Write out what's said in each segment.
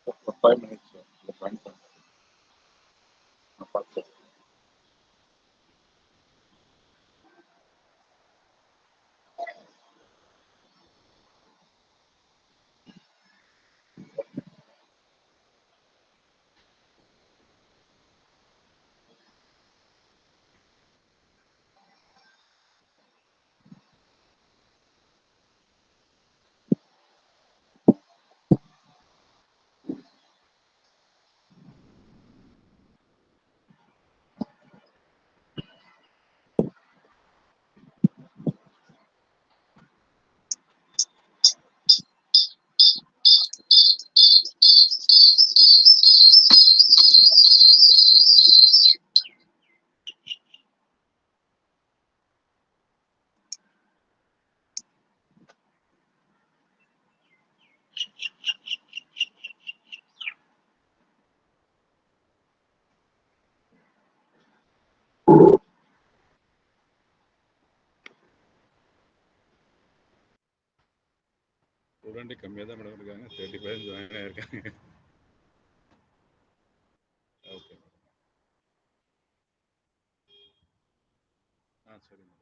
For 5 minutes, the prime time. Apart from student கம்மியாக தான் madam இருக்காங்க, 30% ஜாயின் ஆகிருக்காங்க. Okay madam. சரி madam.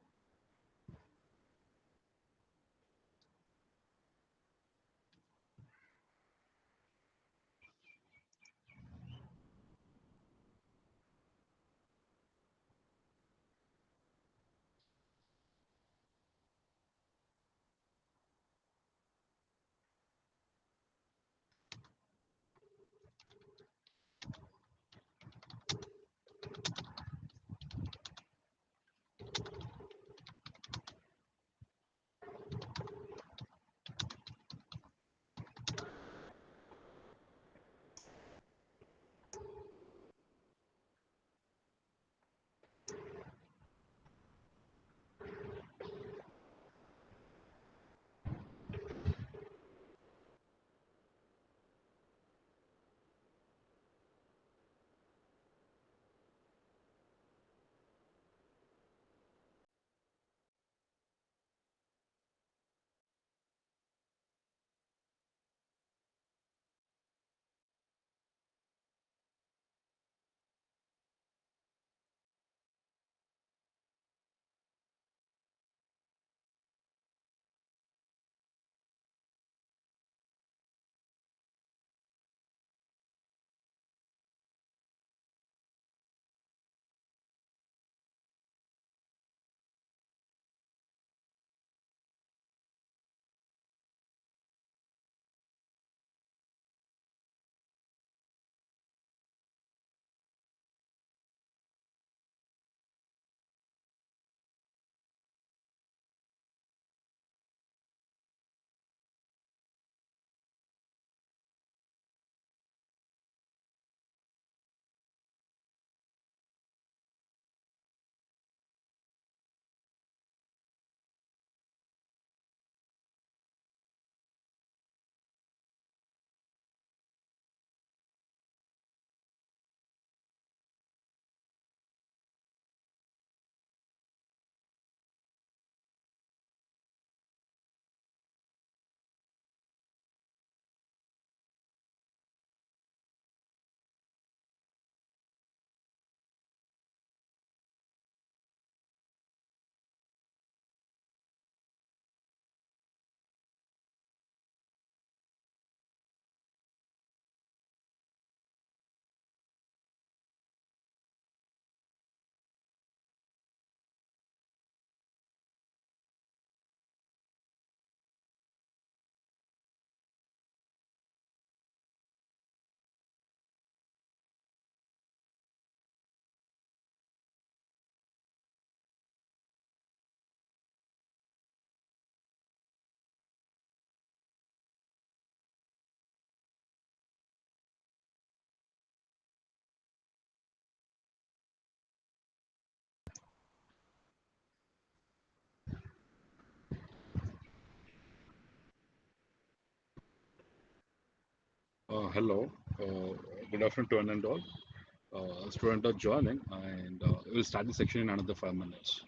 Hello. Good afternoon to one and all. Students are joining, and we'll start the section in another 5 minutes.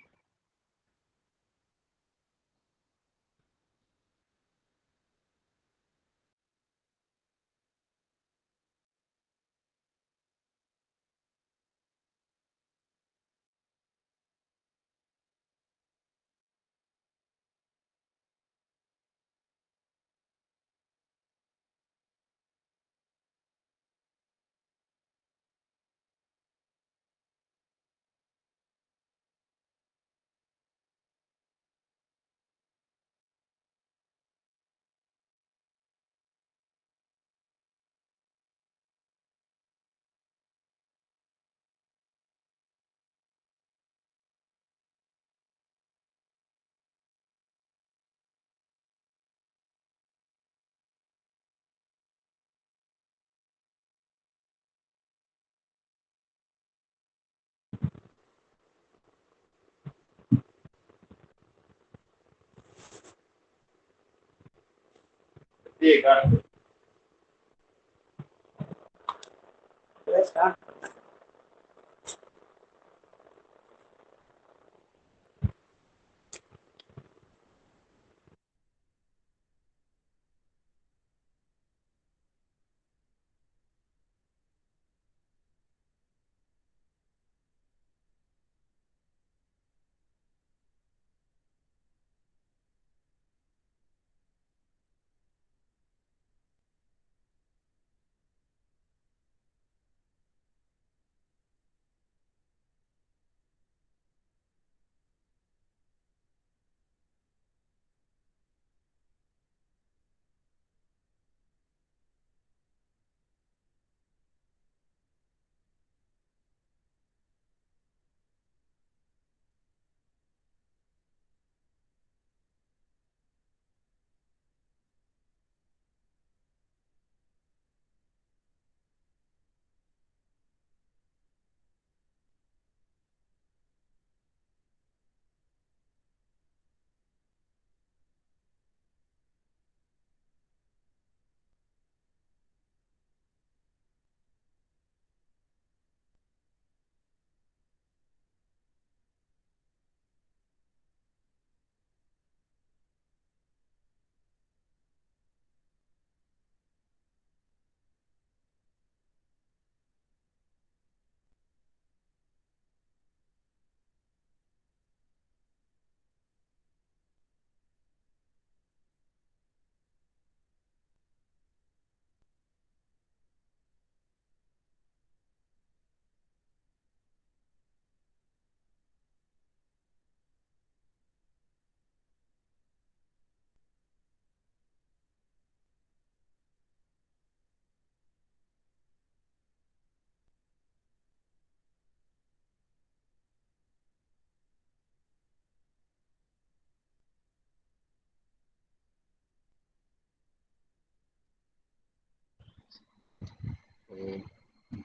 Uh,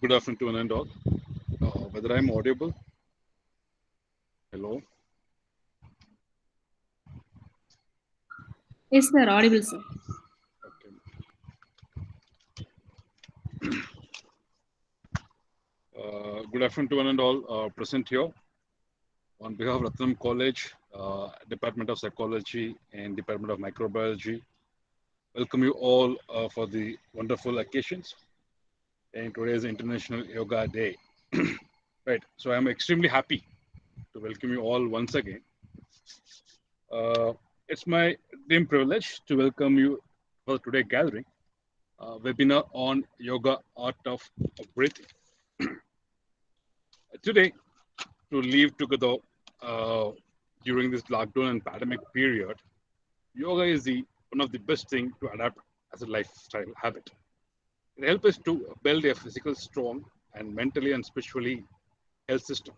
Good afternoon to one and all. Whether I'm audible? Hello. Yes, sir. Audible, sir. Okay. Good afternoon to one and all present here. On behalf of Ratnam College, Department of Psychology and Department of Microbiology, welcome you all for the wonderful occasions. And today is International Yoga Day. Right. So I'm extremely happy to welcome you all once again. It's my dream privilege to welcome you for today's gathering, webinar on yoga art of breathing. Today, to live together during this lockdown and pandemic period, yoga is one of the best thing to adapt as a lifestyle habit. It helps us to build a physical strong and mentally and spiritually health system.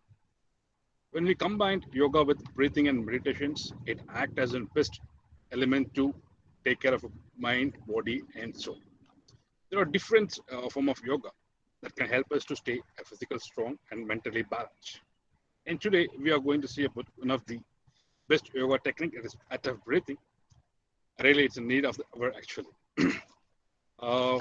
When we combine yoga with breathing and meditations, it acts as a best element to take care of mind, body, and soul. There are different form of yoga that can help us to stay physical strong and mentally balanced. And today we are going to see about one of the best yoga technique. It is active breathing. Really, it's a need of the hour actually. uh,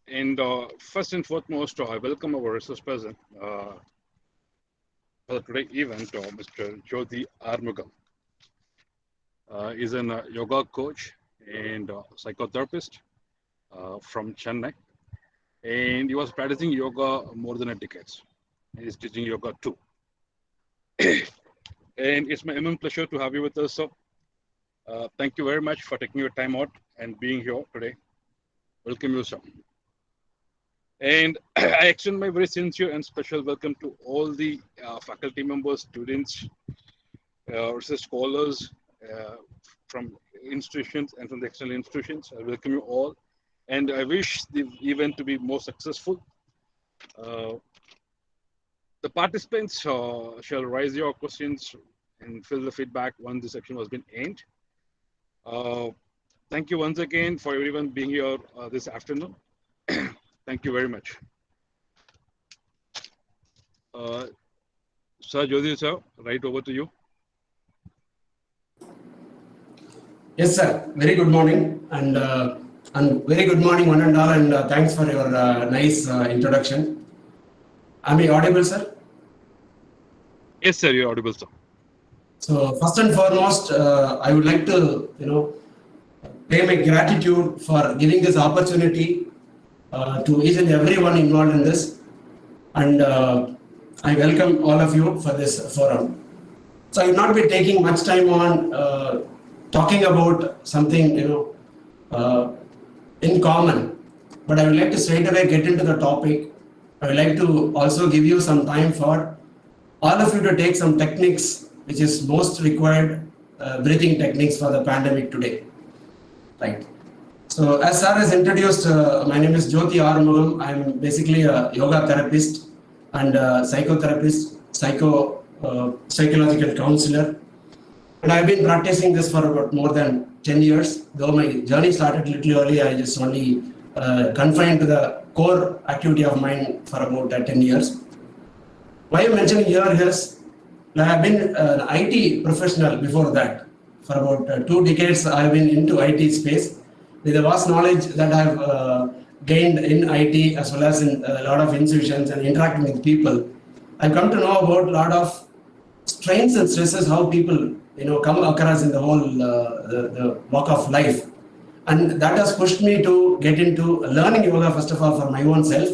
and first and foremost, I welcome our resource person for today's event, Mr. Jyoti Armugam. He's a yoga coach and psychotherapist from Chennai. And he was practicing yoga more than a decade. He's teaching yoga too. And it's my immense pleasure to have you with us. So, thank you very much for taking your time out and being here today. Welcome you, sir. And I extend my very sincere and special welcome to all the faculty members, students, research scholars from institutions and from the external institutions. I welcome you all. And I wish the event to be more successful. The participants shall raise your questions and fill the feedback once the section has been aimed. Thank you once again for everyone being here this afternoon. Thank you very much. Sir, Jyoti sir, right over to you. Yes, sir. Very good morning, and very good morning, one and all, and thanks for your nice introduction. Am I audible, sir? Yes, sir, you're audible, sir. So first and foremost, I would like to pay my gratitude for giving this opportunity to each and everyone involved in this, and I welcome all of you for this forum. So I will not be taking much time on talking about something in common, but I would like to straight away get into the topic. I would like to also give you some time for all of you to take some techniques which is most required breathing techniques for the pandemic today. Right. So as Sir has introduced, my name is Jyoti Arumugam. I'm basically a yoga therapist and psychotherapist, psychological counselor. And I've been practicing this for about more than 10 years. Though my journey started a little early, I just only confined to the core activity of mine for about 10 years. Why I'm mentioning here is I have been an IT professional before that. For about 2 decades, I've been into IT space with the vast knowledge that I've gained in IT as well as in a lot of institutions and interacting with people. I've come to know about a lot of strains and stresses, how people come across in the whole the walk of life, and that has pushed me to get into learning yoga first of all for my own self,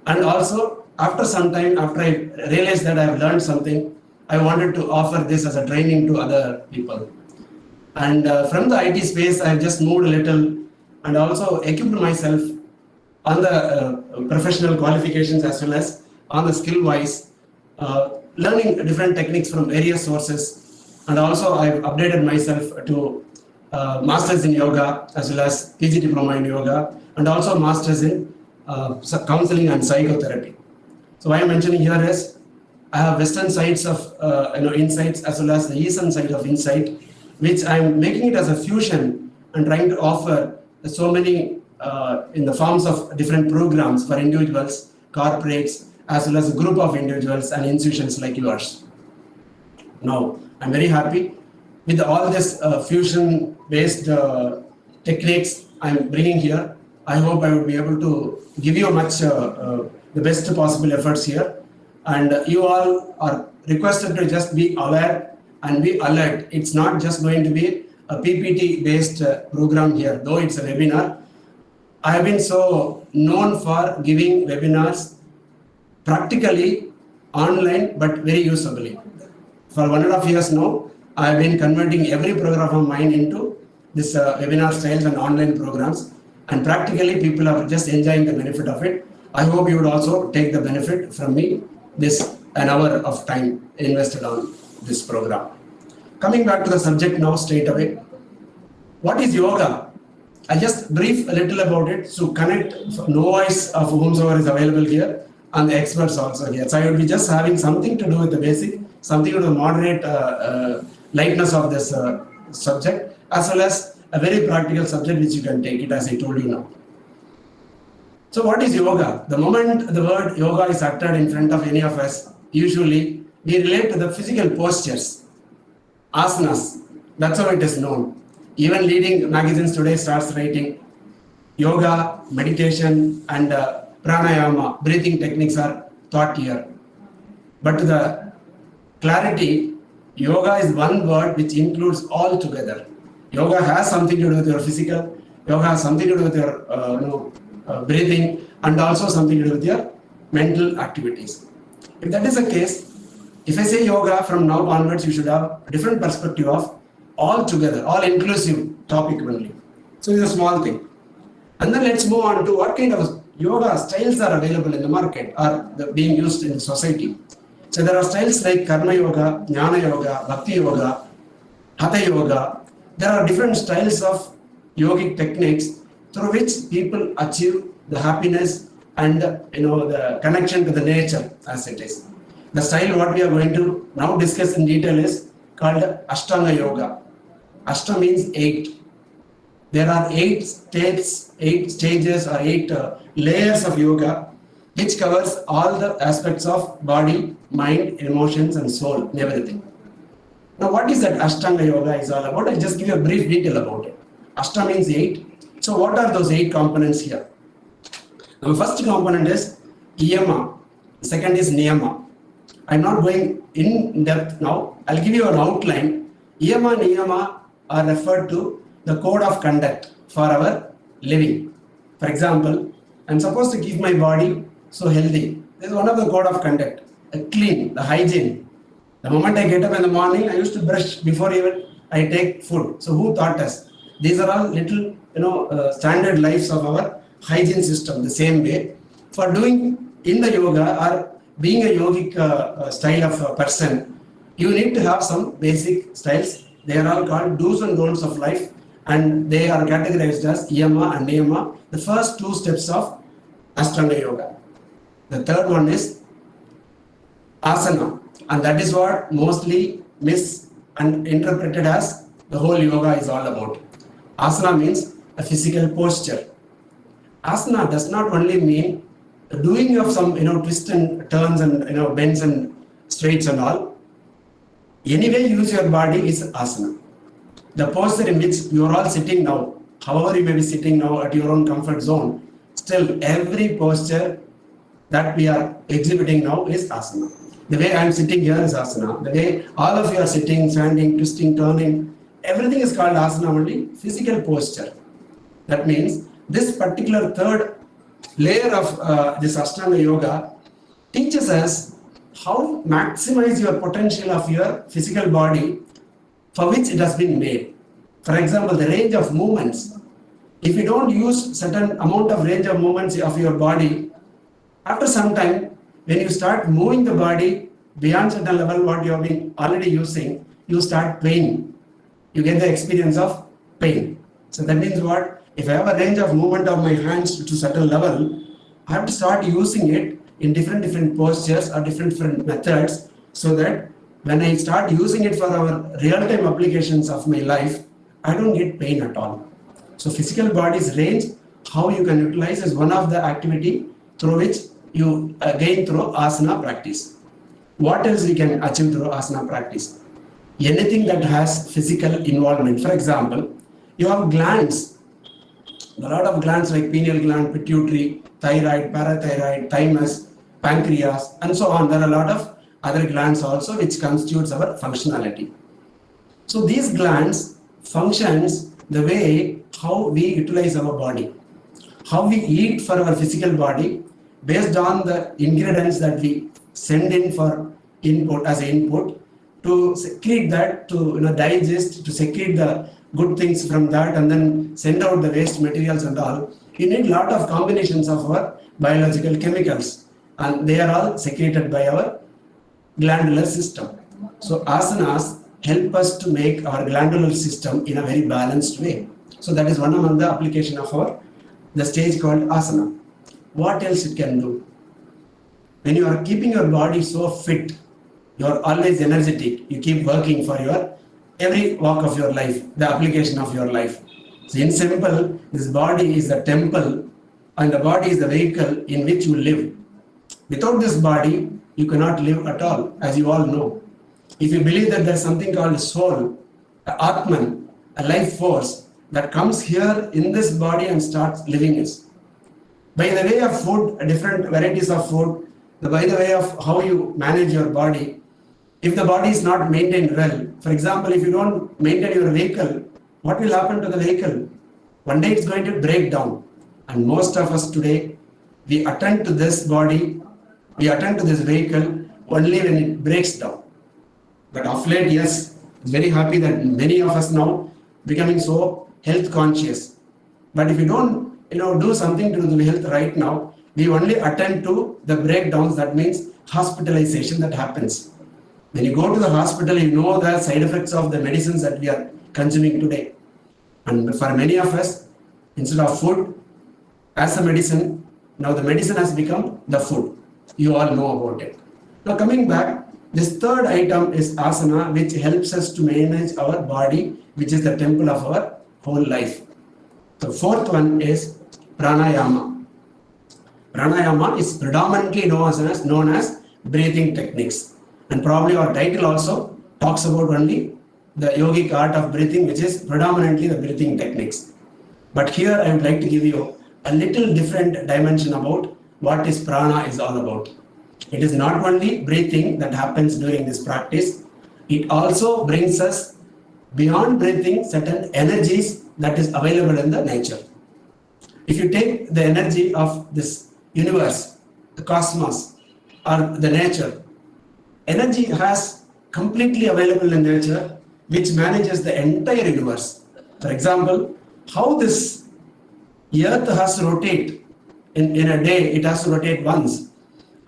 and also after some time, after I realized that I have learned something, I wanted to offer this as a training to other people. And from the IT space, I have just moved a little and also equipped myself on the professional qualifications as well as on the skill wise, learning different techniques from various sources. And also I've updated myself to masters in yoga as well as PG diploma in yoga, and also masters in counseling and psychotherapy. So what I'm mentioning here is I have Western sides of insights as well as the Eastern side of insight, which I'm making it as a fusion and trying to offer so many in the forms of different programs for individuals, corporates, as well as a group of individuals and institutions like yours. Now, I'm very happy with all this fusion-based techniques I'm bringing here. I hope I will be able to give you much the best possible efforts here. And you all are requested to just be aware and be alert. It's not just going to be a PPT-based program here, though it's a webinar. I have been so known for giving webinars practically online, but very usably. For 1.5 years now, I have been converting every program of mine into this webinar styles and online programs, and practically people are just enjoying the benefit of it. I hope you would also take the benefit from me, this an hour of time invested on this program. Coming back to the subject now straight away. What is yoga? I just brief a little about it to connect novice of whomsoever is available here and the experts also here. So I will be just having something to do with the basic, something to the moderate lightness of this subject, as well as a very practical subject which you can take it as I told you now. So what is yoga? The moment the word yoga is uttered in front of any of us, usually we relate to the physical postures, asanas. That's how it is known. Even leading magazines today starts writing yoga, meditation, and pranayama, breathing techniques are taught here. But to the clarity, yoga is one word which includes all together. Yoga has something to do with your physical, yoga has something to do with your breathing, and also something to do with your mental activities. If that is the case, if I say yoga from now onwards, you should have a different perspective of all together, all inclusive topic only. So it's a small thing. And then let's move on to what kind of yoga styles are available in the market or being used in society. So there are styles like Karma Yoga, Jnana Yoga, Bhakti Yoga, Hatha Yoga. There are different styles of yogic techniques through which people achieve the happiness and the connection to the nature as it is. The style what we are going to now discuss in detail is called Ashtanga Yoga. Ashta means 8. There are 8 stages or 8 layers of yoga which covers all the aspects of body, mind, emotions, and soul, and everything. Now, what is that Ashtanga Yoga is all about? I'll just give you a brief detail about it. Ashta means 8. So, what are those 8 components here? Now, the first component is Yama, the second is Niyama. I'm not going in depth now. I'll give you an outline. Yama, Niyama are referred to the code of conduct for our living. For example, I'm supposed to keep my body so healthy. This is one of the code of conduct. Clean, the hygiene. The moment I get up in the morning, I used to brush before even I take food. So who taught us? These are all little, standard lives of our hygiene system. The same way, for doing in the yoga or being a yogic style of a person, you need to have some basic styles. They are all called do's and don'ts of life, and they are categorized as Yama and Niyama, the first 2 steps of Ashtanga Yoga. The third one is Asana, and that is what mostly misinterpreted as the whole yoga is all about. Asana means a physical posture. Asana does not only mean doing of some twists and turns and bends and straights and all. Any way you use your body is asana. The posture in which you are all sitting now, however you may be sitting now at your own comfort zone, still every posture that we are exhibiting now is asana. The way I am sitting here is asana. The way all of you are sitting, standing, twisting, turning, everything is called asana only, physical posture. That means this particular third layer of this Ashtanga Yoga teaches us how maximize your potential of your physical body for which it has been made. For example, the range of movements. If you don't use certain amount of range of movements of your body, after some time, when you start moving the body beyond certain level what you have been already using, you start pain. You get the experience of pain. So that means what? If I have a range of movement of my hands to certain level, I have to start using it in different postures or different methods, so that when I start using it for our real-time applications of my life, I don't get pain at all. So physical body's range, how you can utilize is one of the activity through which you gain through asana practice. What else we can achieve through asana practice? Anything that has physical involvement. For example, you have glands. A lot of glands like pineal gland, pituitary, thyroid, parathyroid, thymus, pancreas, and so on. There are a lot of other glands also which constitutes our functionality. So these glands functions the way how we utilize our body, how we eat for our physical body based on the ingredients that we send in for input as input, to secrete that, to digest, to secrete the good things from that, and then send out the waste materials and all. You need a lot of combinations of our biological chemicals, and they are all secreted by our glandular system. So asanas help us to make our glandular system in a very balanced way. So that is one among the application of the stage called asana. What else it can do? When you are keeping your body so fit, you are always energetic, you keep working for your every walk of your life, the application of your life. So in simple, this body is the temple and the body is the vehicle in which you live. Without this body, you cannot live at all, as you all know. If you believe that there is something called a soul, a Atman, a life force that comes here in this body and starts living us. By the way of food, different varieties of food, by the way of how you manage your body, if the body is not maintained well, for example, if you don't maintain your vehicle, what will happen to the vehicle? One day it's going to break down. And most of us today, we attend to this body, we attend to this vehicle only when it breaks down. But of late, yes, I'm very happy that many of us now becoming so health conscious. But if you don't do something to the health right now, we only attend to the breakdowns. That means hospitalization that happens. When you go to the hospital, you know the side effects of the medicines that we are consuming today. And for many of us, instead of food as a medicine, now the medicine has become the food. You all know about it. Now coming back, this third item is asana, which helps us to manage our body, which is the temple of our whole life. The fourth one is pranayama. Pranayama is predominantly known as breathing techniques. And probably our title also talks about only the yogic art of breathing, which is predominantly the breathing techniques. But here I would like to give you a little different dimension about what is prana is all about. It is not only breathing that happens during this practice, it also brings us beyond breathing certain energies that is available in the nature. If you take the energy of this universe, the cosmos, or the nature, energy has completely available in nature which manages the entire universe. For example, how this earth has to rotate in a day, it has to rotate once,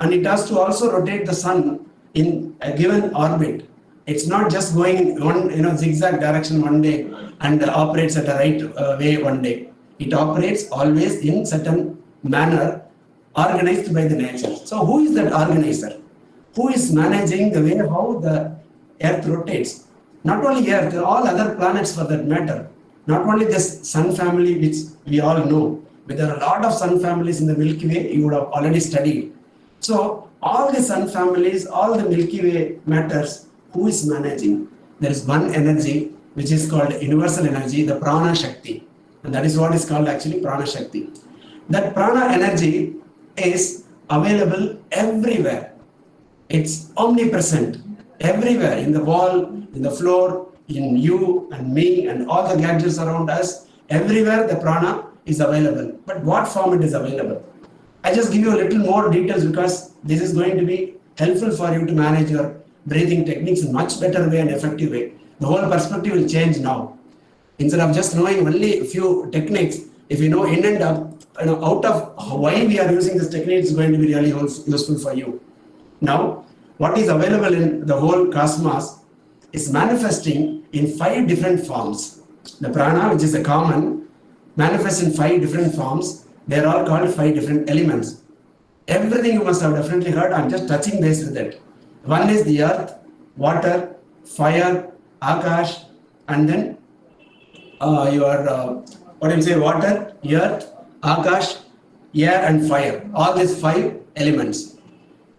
and it has to also rotate the sun in a given orbit. It's not just going in one zigzag direction one day and operates at a right way one day. It operates always in certain manner organized by the nature. So who is that organizer? Who is managing the way how the earth rotates? Not only earth, all other planets for that matter. Not only this sun family which we all know, but there are a lot of sun families in the Milky Way you would have already studied. So all the sun families, all the Milky Way matters, who is managing? There is one energy which is called universal energy, the prana shakti. And that is what is called actually prana shakti. That prana energy is available everywhere. It's omnipresent everywhere, in the wall, in the floor, in you and me and all the gadgets around us. Everywhere the prana is available. But what form it is available? I just give you a little more details because this is going to be helpful for you to manage your breathing techniques in much better way and effective way. The whole perspective will change now. Instead of just knowing only a few techniques, if you know in and out of why we are using this technique, it's going to be really useful for you. Now, what is available in the whole cosmos is manifesting in 5 different forms. The prana, which is a common, manifests in 5 different forms. They are all called 5 different elements. Everything you must have definitely heard. I'm just touching base with it. One is the earth, water, fire, akash, and then water, earth, akash, air and fire. All these 5 elements.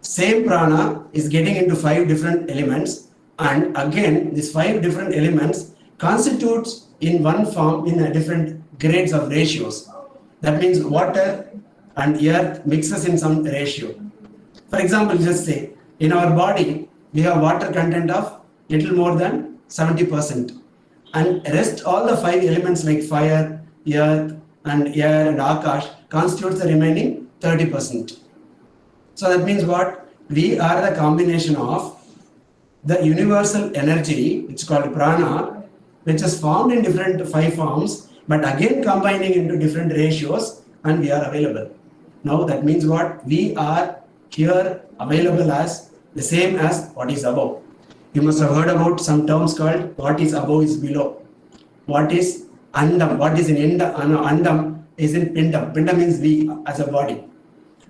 Same prana is getting into 5 different elements, and again these 5 different elements constitutes in one form in a different grades of ratios. That means water and earth mixes in some ratio. For example, just say in our body we have water content of little more than 70%, and rest all the 5 elements like fire, earth and air and akash constitutes the remaining 30%. So that means what? We are the combination of the universal energy, which is called prana, which is formed in different 5 forms, but again combining into different ratios, and we are available. Now that means what? We are here available as the same as what is above. You must have heard about some terms called what is above is below. What is andam? What is in andam is in pindam. Pindam means we as a body.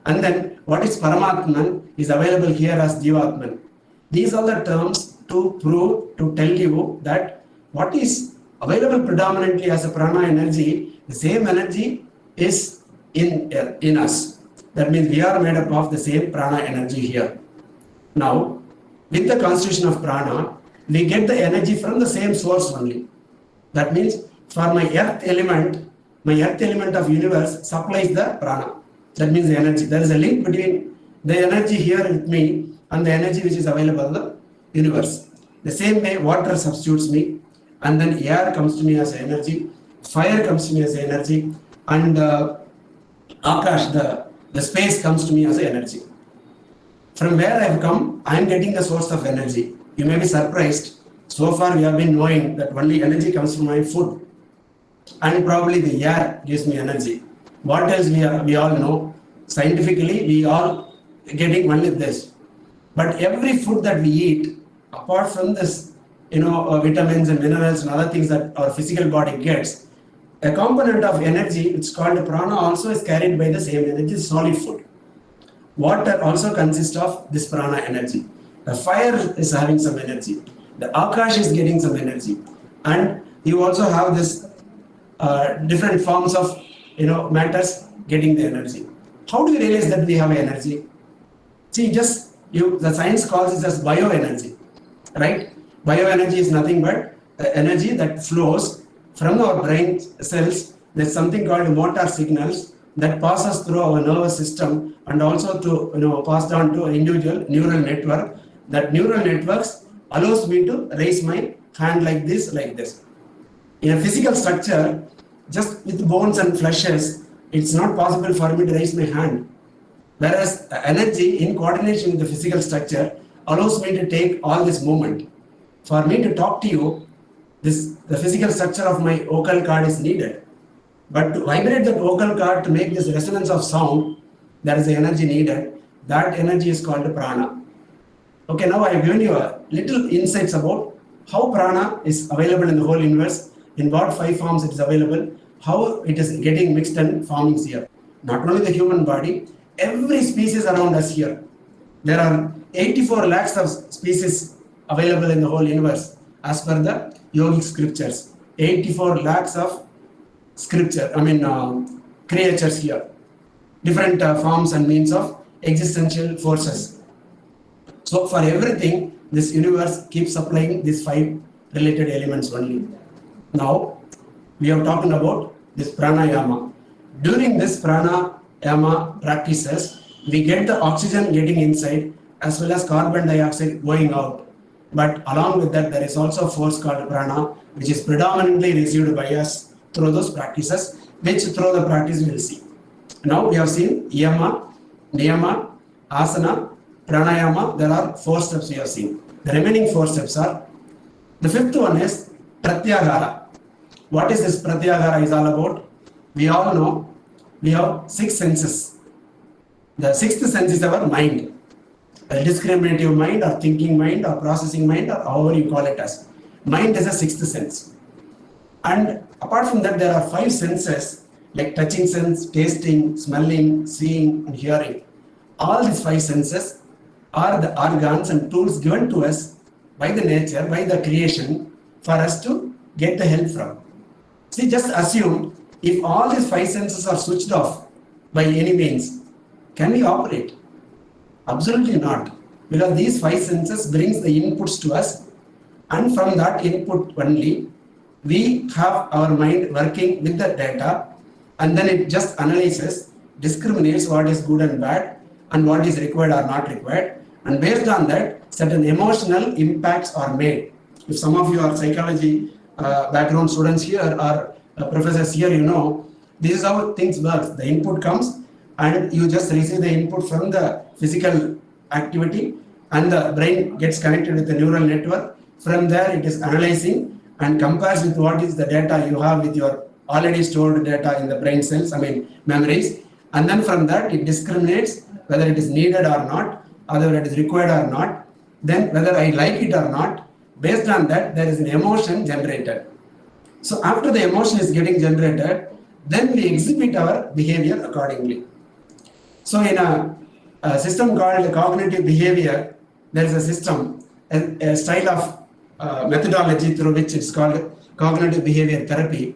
And then what is Paramatman is available here as Jivatman. These are the terms to prove, to tell you that what is available predominantly as a prana energy, the same energy is in us. That means we are made up of the same prana energy here. Now, with the constitution of prana, we get the energy from the same source only. That means for my earth element of universe supplies the prana. That means the energy. There is a link between the energy here with me and the energy which is available in the universe. The same way water substitutes me, and then air comes to me as energy, fire comes to me as energy, and akash, the space comes to me as energy. From where I have come, I am getting the source of energy. You may be surprised. So far we have been knowing that only energy comes from my food, and probably the air gives me energy. What else we all know? Scientifically, we all getting only this. But every food that we eat, apart from this, vitamins and minerals and other things that our physical body gets, a component of energy, it's called prana, also is carried by the same energy, solid food. Water also consists of this prana energy. The fire is having some energy. The akash is getting some energy. And you also have this different forms of matters getting the energy. how do you realize that we have energy? See, the science calls it as bioenergy, right? Bioenergy is nothing but the energy that flows from our brain cells. There's something called motor signals that passes through our nervous system and also to passed on to an individual neural network. That neural networks allows me to raise my hand like this. In a physical structure, just with bones and fleshes, it's not possible for me to raise my hand. Whereas energy in coordination with the physical structure allows me to take all this movement. For me to talk to you, the physical structure of my vocal cord is needed. But to vibrate the vocal cord to make this resonance of sound, there is the energy needed. That energy is called prana. Okay, now I have given you a little insights about how prana is available in the whole universe, in what 5 forms it is available, how it is getting mixed and forming here. Not only the human body, every species around us here. There are 84 lakhs of species available in the whole universe as per the yogic scriptures. 84 lakhs of creatures here. Different forms and means of existential forces. So for everything, this universe keeps supplying these 5 related elements only. Now, we are talking about this pranayama. During this pranayama practices, we get the oxygen getting inside as well as carbon dioxide going out. But along with that, there is also a force called prana, which is predominantly received by us through those practices, which through the practice we will see. Now we have seen yama, niyama, asana, pranayama. There are 4 steps we have seen. The remaining 4 steps are, the 5th one is pratyahara. What is this pratyahara is all about? We all know we have 6 senses. The 6th sense is our mind. A discriminative mind or thinking mind or processing mind or however you call it as. Mind is a 6th sense. And apart from that, there are 5 senses like touching sense, tasting, smelling, seeing and hearing. All these 5 senses are the organs and tools given to us by the nature, by the creation for us to get the help from. See, just assume if all these 5 senses are switched off by any means, can we operate? Absolutely not, because these 5 senses brings the inputs to us, and from that input only we have our mind working with the data, and then it just analyzes, discriminates what is good and bad and what is required or not required, and based on that certain emotional impacts are made. If some of you are psychology background students here or professors here, you know this is how things work. The input comes and you just receive the input from the physical activity, and the brain gets connected with the neural network. From there it is analyzing and compares with what is the data you have with your already stored data in the brain cells, memories, and then from that it discriminates whether it is needed or not, whether it is required or not, then whether I like it or not. Based on that, there is an emotion generated. So after the emotion is getting generated, then we exhibit our behavior accordingly. So in a system called cognitive behavior, there is a system, a style of methodology through which it's called cognitive behavior therapy.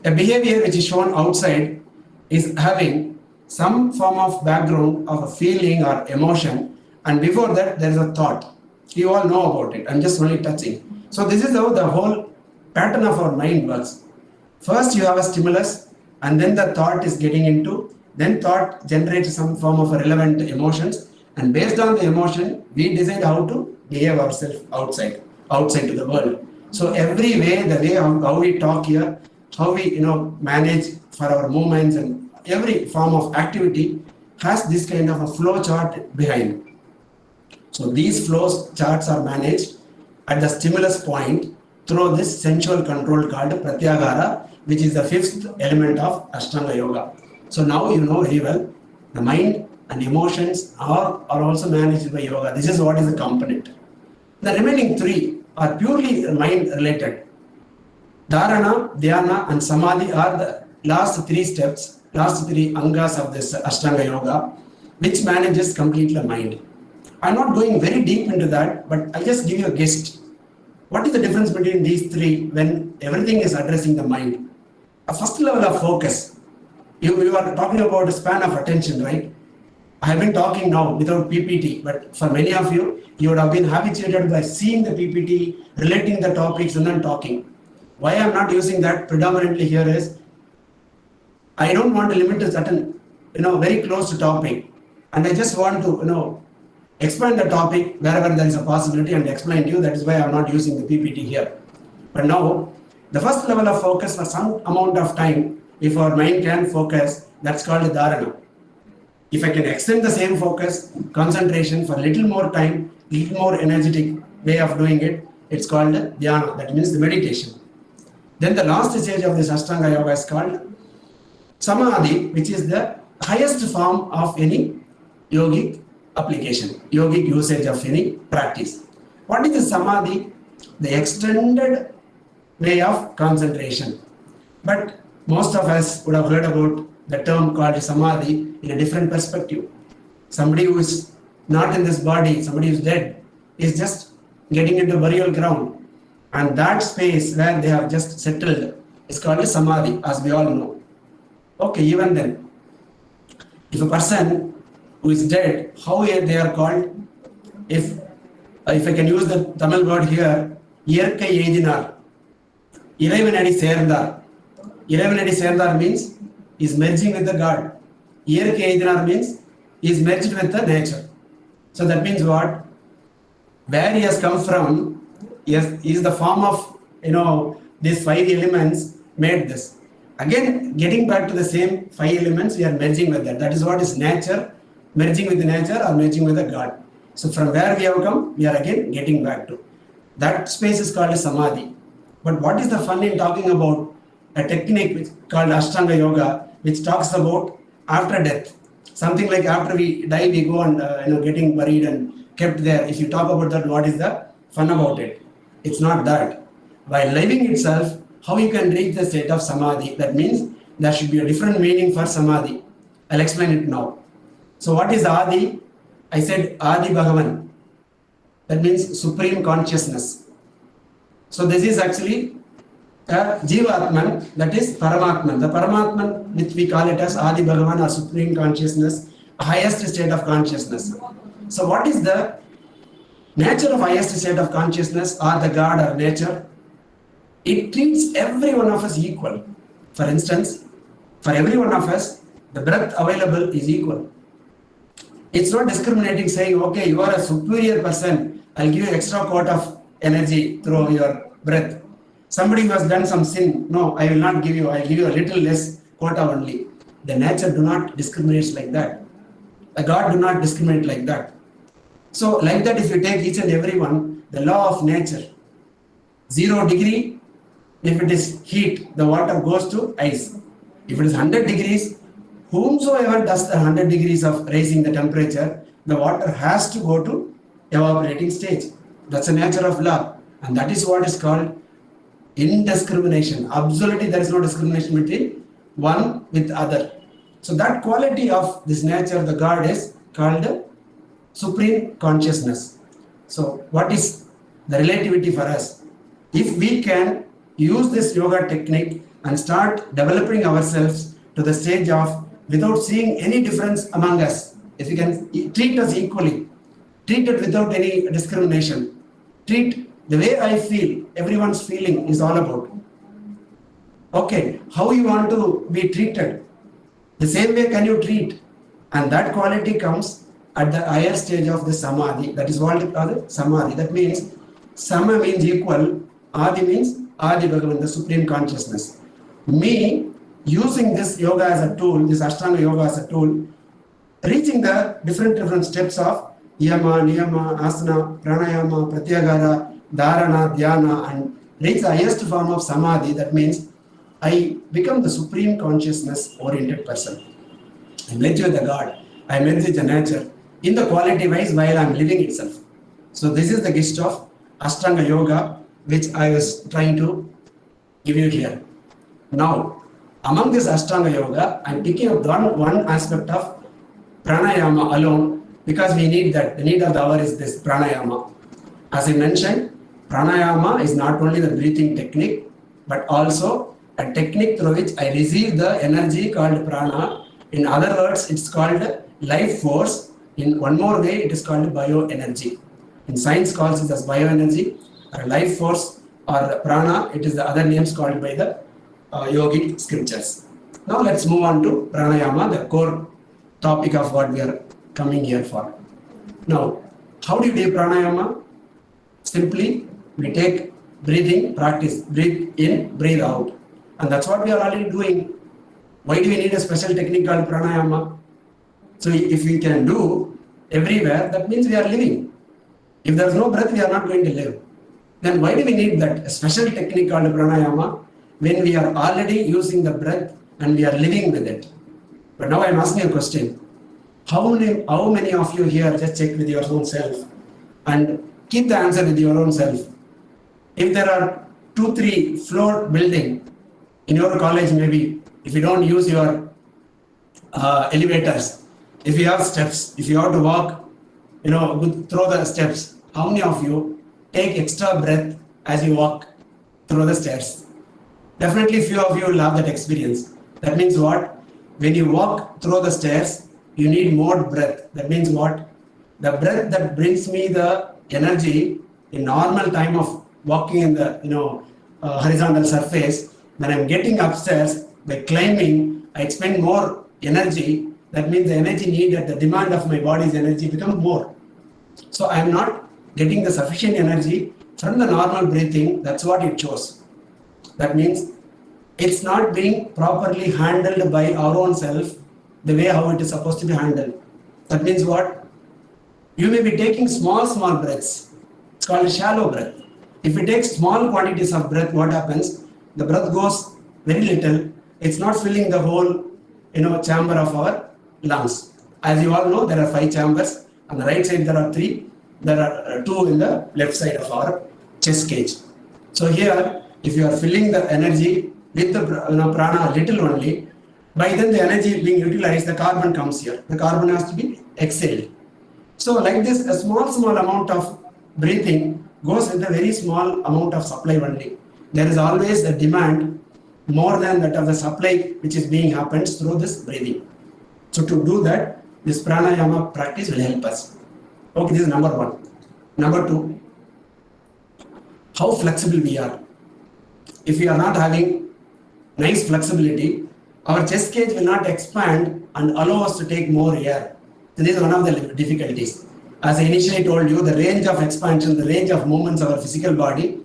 A behavior which is shown outside is having some form of background of a feeling or emotion, and before that there is a thought. You all know about it. I'm just only touching. So this is how the whole pattern of our mind works. First you have a stimulus, and then the thought is getting into, then thought generates some form of relevant emotions, and based on the emotion we decide how to behave ourselves outside to the world. So every way, the way how we talk here, how we manage for our movements, and every form of activity has this kind of a flow chart behind. So these flow charts are managed at the stimulus point through this sensual control called pratyahara, which is the 5th element of Ashtanga Yoga. So now you know very well, the mind and emotions are also managed by yoga. This is what is the component. The remaining 3 are purely mind related. Dharana, Dhyana and Samadhi are the last 3 steps, last 3 angas of this Ashtanga Yoga, which manages completely mind. I'm not going very deep into that, but I'll just give you a gist. What is the difference between these 3 when everything is addressing the mind? A first level of focus. You are talking about a span of attention, right? I have been talking now without PPT, but for many of you, you would have been habituated by seeing the PPT, relating the topics, and then talking. Why I'm not using that predominantly here is, I don't want to limit to certain, very close to topic, and I just want to, expand the topic wherever there is a possibility and explain to you. That is why I'm not using the PPT here. But now, the first level of focus for some amount of time, if our mind can focus, that's called dharana. If I can extend the same focus, concentration for a little more time, little more energetic way of doing it, it's called dhyana. That means the meditation. Then the last stage of this Ashtanga Yoga is called Samadhi, which is the highest form of any yogic application, yogic usage of any practice. What is the Samadhi? The extended way of concentration. But most of us would have heard about the term called Samadhi in a different perspective. Somebody who is not in this body, somebody who is dead, is just getting into burial ground. And that space where they have just settled is called a Samadhi, as we all know. Okay, even then, if a person who is dead, how they are called? If I can use the Tamil word here, Iyarkai Eidhinar, Iraivanadi Serdar. Iraivanadi Serdar means is merging with the God. Iyarkai Eidhinar means is merged with the nature. So that means what? Where he has come from, is the form of, these 5 elements made this. Again, getting back to the same 5 elements, we are merging with that. That is what is nature, merging with the nature or merging with the God. So from where we have come, we are again getting back to. That space is called Samadhi. But what is the fun in talking about a technique called Ashtanga Yoga, which talks about after death? Something like after we die, we go and getting buried and kept there. If you talk about that, what is the fun about it? It's not that. By living itself, how you can reach the state of Samadhi? That means there should be a different meaning for Samadhi. I'll explain it now. So what is Adi? I said Adi Bhagavan. That means supreme consciousness. So this is actually Jiva Atman, that is Paramatman. The Paramatman, which we call it as Adi Bhagavan or supreme consciousness, highest state of consciousness. So what is the nature of highest state of consciousness or the God or nature? It treats every one of us equal. For instance, for every one of us, the breath available is equal. It's not discriminating, saying, okay, you are a superior person, I'll give you extra quota of energy through your breath. Somebody who has done some sin, no, I will not give you, I'll give you a little less quota only. The nature do not discriminate like that. The God do not discriminate like that. So like that, if you take each and every one, the law of nature, 0 degree, if it is heat, the water goes to ice. If it is 100 degrees, whomsoever does the 100 degrees of raising the temperature, the water has to go to evaporating stage. That's the nature of law. And that is what is called indiscrimination. Absolutely, there is no discrimination between one with other. So that quality of this nature, the God, is called supreme consciousness. So what is the relativity for us? If we can use this yoga technique and start developing ourselves to the stage of without seeing any difference among us, if we can treat us equally, treat it without any discrimination, treat the way I feel, everyone's feeling is all about. Okay, how you want to be treated? The same way can you treat? And that quality comes at the higher stage of the Samadhi. That is what we call it, Samadhi. That means Sama means equal, Adi means Adi Bhagavan, the supreme consciousness. Me using this yoga as a tool, this Ashtanga Yoga as a tool, reaching the different steps of Yama, Niyama, Asana, Pranayama, Pratyahara, Dharana, Dhyana, and reach the highest form of Samadhi. That means I become the supreme consciousness oriented person. I merge with the God, I merge with the nature in the quality wise while I am living itself. So this is the gist of Ashtanga Yoga, which I was trying to give you here. Now, among this Ashtanga Yoga, I am picking up one aspect of Pranayama alone, because we need that. The need of the hour is this Pranayama. As I mentioned, Pranayama is not only the breathing technique, but also a technique through which I receive the energy called prana. In other words, it's called life force. In one more way, it is called bioenergy. In science calls it as bioenergy or life force or prana. It is the other names called by the yogic scriptures. Now let's move on to pranayama, the core topic of what we are coming here for. Now, how do you do pranayama? Simply, we take breathing practice, breathe in, breathe out. And that's what we are already doing. Why do we need a special technique called pranayama? So if we can do everywhere, that means we are living. If there is no breath, we are not going to live. Then why do we need that special technique called pranayama when we are already using the breath and we are living with it? But now I am asking a question. How many of you here just check with your own self and keep the answer with your own self? If there are 2-3 floor building in your college, maybe if you don't use your elevators, if you have steps, if you have to walk, through the steps, how many of you take extra breath as you walk through the stairs? Definitely few of you will have that experience. That means what? When you walk through the stairs, you need more breath. That means what? The breath that brings me the energy in normal time of walking in the horizontal surface, when I'm getting upstairs, by climbing, I expend more energy. That means the energy needed, the demand of my body's energy becomes more. So I'm not getting the sufficient energy from the normal breathing. That's what it shows. That means it's not being properly handled by our own self the way how it is supposed to be handled. That means what? You may be taking small breaths. It's called a shallow breath. If we take small quantities of breath, what happens? The breath goes very little. It's not filling the whole chamber of our lungs. As you all know, there are 5 chambers. On the right side there are 3. There are 2 in the left side of our chest cage. So here, if you are filling the energy with the prana little only, by then the energy being utilized, the carbon comes here. The carbon has to be exhaled. So like this, a small amount of breathing goes with a very small amount of supply only. There is always a demand more than that of the supply which is being happens through this breathing. So to do that, this pranayama practice will help us. Okay, this is number 1. Number 2, how flexible we are. If we are not having nice flexibility, our chest cage will not expand and allow us to take more air. So this is one of the difficulties. As I initially told you, the range of expansion, the range of movements of our physical body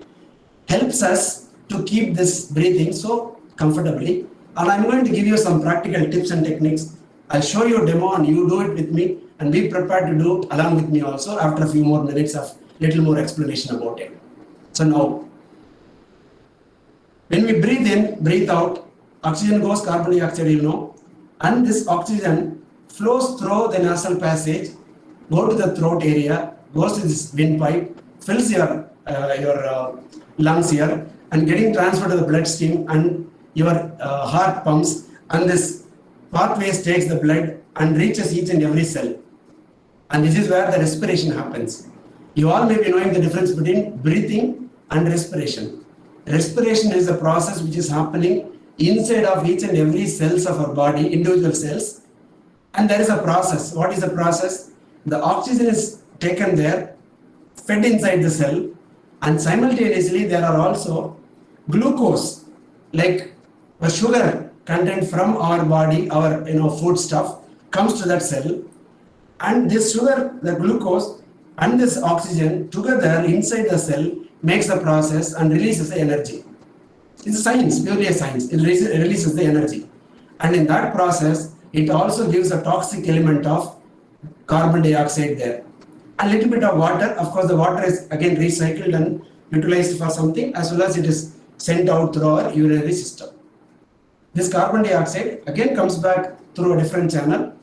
helps us to keep this breathing so comfortably. And I'm going to give you some practical tips and techniques. I'll show you a demo and you do it with me and be prepared to do along with me also after a few more minutes of little more explanation about it. So now, when we breathe in, breathe out, oxygen goes, carbon dioxide, and this oxygen flows through the nasal passage, go to the throat area, goes to this windpipe, fills your lungs here, and getting transferred to the bloodstream, and your heart pumps, and this pathways takes the blood and reaches each and every cell. And this is where the respiration happens. You all may be knowing the difference between breathing and respiration. Respiration is a process which is happening inside of each and every cells of our body, individual cells. And there is a process. What is the process? The oxygen is taken there, fed inside the cell, and simultaneously there are also glucose, like a sugar content from our body, our food stuff comes to that cell, and this sugar, the glucose and this oxygen together inside the cell makes the process and releases the energy. It's a science, purely a science. It releases the energy, and in that process it also gives a toxic element of carbon dioxide there. A little bit of water, of course the water is again recycled and utilized for something, as well as it is sent out through our urinary system. This carbon dioxide again comes back through a different channel.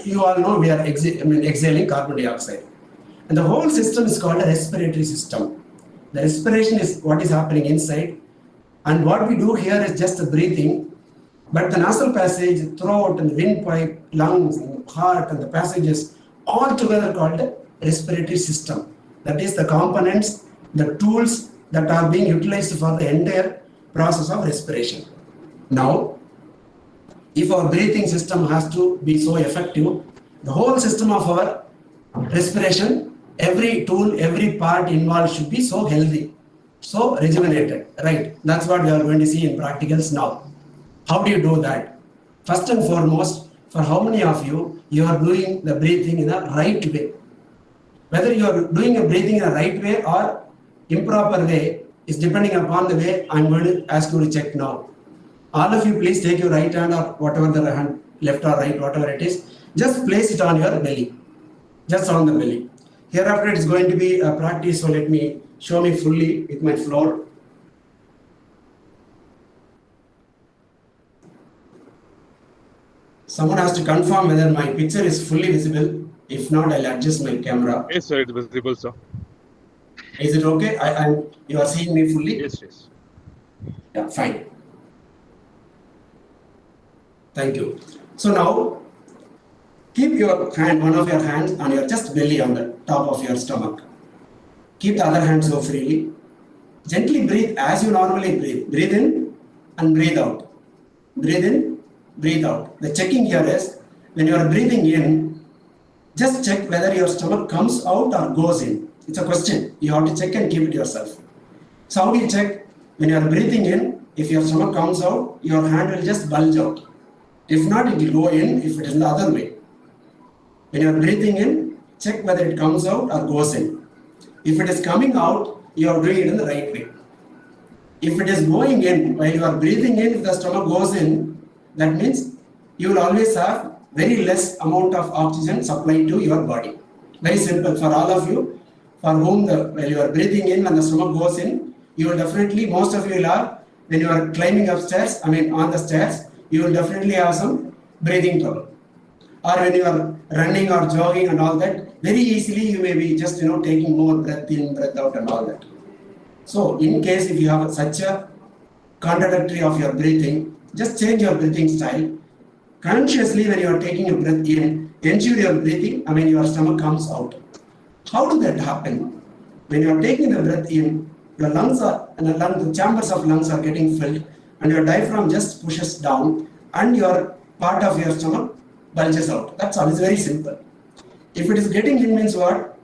You all know we are exhaling carbon dioxide. And the whole system is called a respiratory system. The respiration is what is happening inside, and what we do here is just the breathing, but the nasal passage, throat and the windpipe, lungs and heart and the passages all together called the respiratory system. That is the components, the tools that are being utilized for the entire process of respiration. Now, if our breathing system has to be so effective, the whole system of our respiration, every tool, every part involved should be so healthy, so rejuvenated, right? That's what we are going to see in practicals now. How do you do that? First and foremost, for how many of you are doing the breathing in a right way? Whether you are doing a breathing in a right way or improper way is depending upon the way I'm going to ask you to check now. All of you, please take your right hand or whatever the hand, left or right, whatever it is, just place it on your belly, just on the belly. Hereafter, it's going to be a practice, so let me show me fully with my floor. Someone has to confirm whether my picture is fully visible. If not, I'll adjust my camera. Yes, sir, it's visible, sir. Is it okay? You are seeing me fully? Yes, yes. Yeah, fine. Thank you. So now, keep your hand, one of your hands on your just belly on the top of your stomach. Keep the other hand so freely. Gently breathe as you normally breathe. Breathe in and breathe out. Breathe in, breathe out. The checking here is, when you are breathing in, just check whether your stomach comes out or goes in. It's a question. You have to check and keep it yourself. So how do you check? When you are breathing in, if your stomach comes out, your hand will just bulge out. If not, it will go in if it is the other way. When you are breathing in, check whether it comes out or goes in. If it is coming out, you are doing it in the right way. If it is going in, while you are breathing in, if the stomach goes in, that means you will always have very less amount of oxygen supplied to your body. Very simple for all of you, for whom while you are breathing in and the stomach goes in, you will definitely, most of you will have, when you are climbing upstairs, on the stairs, you will definitely have some breathing trouble. Or when you are running or jogging and all that, very easily you may be just taking more breath in, breath out and all that. So in case if you have such a contradictory of your breathing, just change your breathing style. Consciously when you are taking a breath in, ensure your breathing, your stomach comes out. How does that happen? When you are taking the breath in, your lungs are, the chambers of lungs are getting filled and your diaphragm just pushes down and your part of your stomach bulges out. That's all. It's very simple. If it is getting in means what?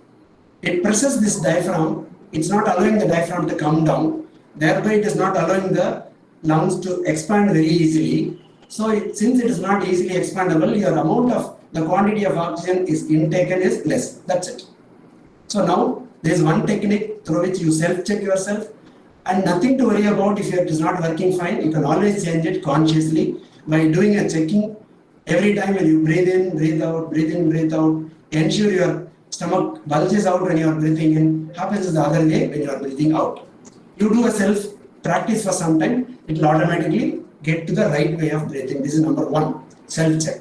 It presses this diaphragm. It's not allowing the diaphragm to come down. Thereby it is not allowing the lungs to expand very easily. So since it is not easily expandable, your amount of the quantity of oxygen is intaken is less. That's it. So now there is one technique through which you self-check yourself and nothing to worry about if it is not working fine. You can always change it consciously by doing a checking every time when you breathe in, breathe out, breathe in, breathe out. Ensure your stomach bulges out when you are breathing in, happens the other way when you are breathing out. You do a self-practice for some time, it will automatically get to the right way of breathing. This is number one, self-check.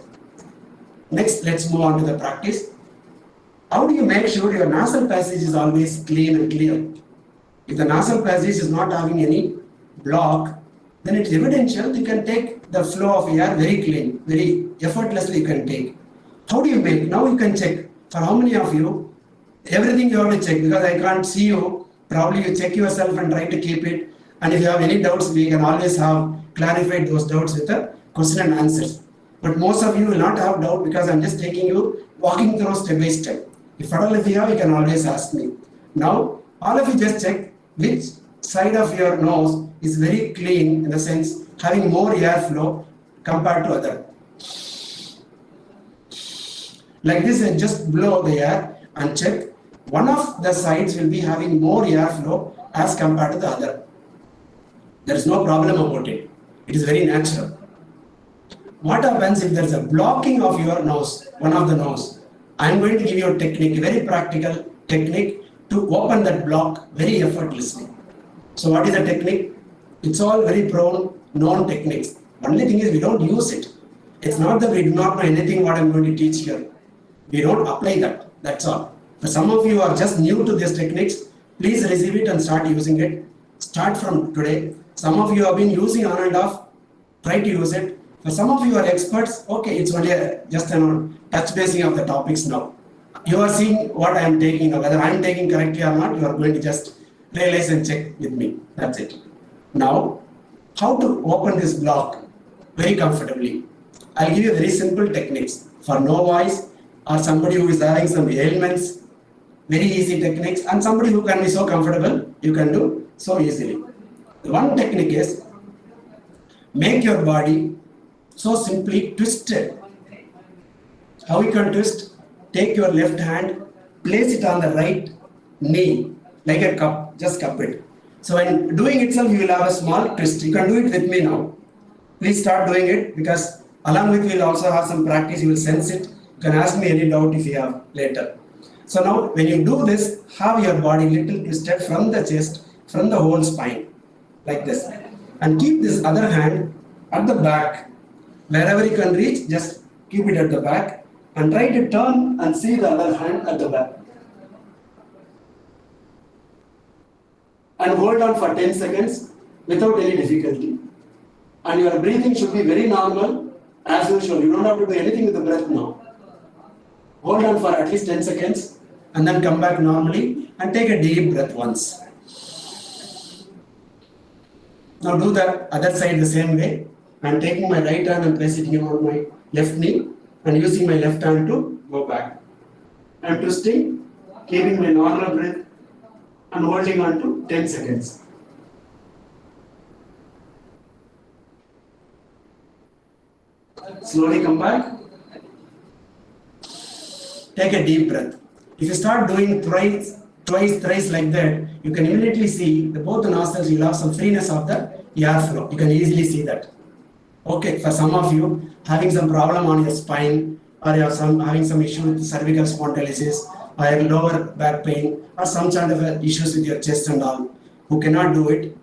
Next, let's move on to the practice. How do you make sure your nasal passage is always clean and clear? If the nasal passage is not having any block, then it's evidential you can take the flow of air very clean, very effortlessly you can take. How do you make? Now you can check. For how many of you, everything you have to check because I can't see you. Probably you check yourself and try to keep it. And if you have any doubts, we can always have clarified those doubts with a question and answers. But most of you will not have doubt because I'm just taking you, walking through step by step. If at all if you have, you can always ask me. Now, all of you just check which side of your nose is very clean in the sense having more airflow compared to other. Like this, and just blow the air and check. One of the sides will be having more airflow as compared to the other. There is no problem about it. It is very natural. What happens if there is a blocking of your nose, one of the nose? I am going to give you a technique, a very practical technique to open that block very effortlessly. So what is the technique? It's all very known techniques. Only thing is we don't use it. It's not that we do not know anything what I'm going to teach here. We don't apply that. That's all. For some of you who are just new to these techniques, please receive it and start using it. Start from today. Some of you have been using on and off. Try to use it. For some of you are experts. Okay, it's only just touch basing of the topics now. You are seeing what I am taking, whether I am taking correctly or not. You are going to just realize and check with me. That's it. Now, how to open this block? very comfortably. I'll give you very simple techniques for no voice or somebody who is having some ailments. Very easy techniques, and somebody who can be so comfortable, you can do so easily. One technique is make your body so simply twisted. How you can twist? Take your left hand, place it on the right knee like a cup, just cup it. So when doing itself, you will have a small twist. You can do it with me now. Please start doing it, because along with you will also have some practice. You will sense it. You can ask me any doubt if you have later. So now when you do this, have your body little twisted from the chest, from the whole spine, like this. And keep this other hand at the back. Wherever you can reach, just keep it at the back and try to turn and see the other hand at the back. And hold on for 10 seconds without any difficulty. And your breathing should be very normal as usual. You don't have to do anything with the breath now. Hold on for at least 10 seconds and then come back normally and take a deep breath once. Now do the other side the same way. I'm taking my right hand and placing it on my left knee and using my left hand to go back. I'm twisting, keeping my normal breath and holding on to 10 seconds. Slowly come back. Take a deep breath. If you start doing twice, thrice like that, you can immediately see that both the nostrils will have some freeness of the airflow. You can easily see that. Okay, for some of you having some problem on your spine, or you have having some issue with cervical spondylosis, or your lower back pain, or some kind of issues with your chest and all, who cannot do it,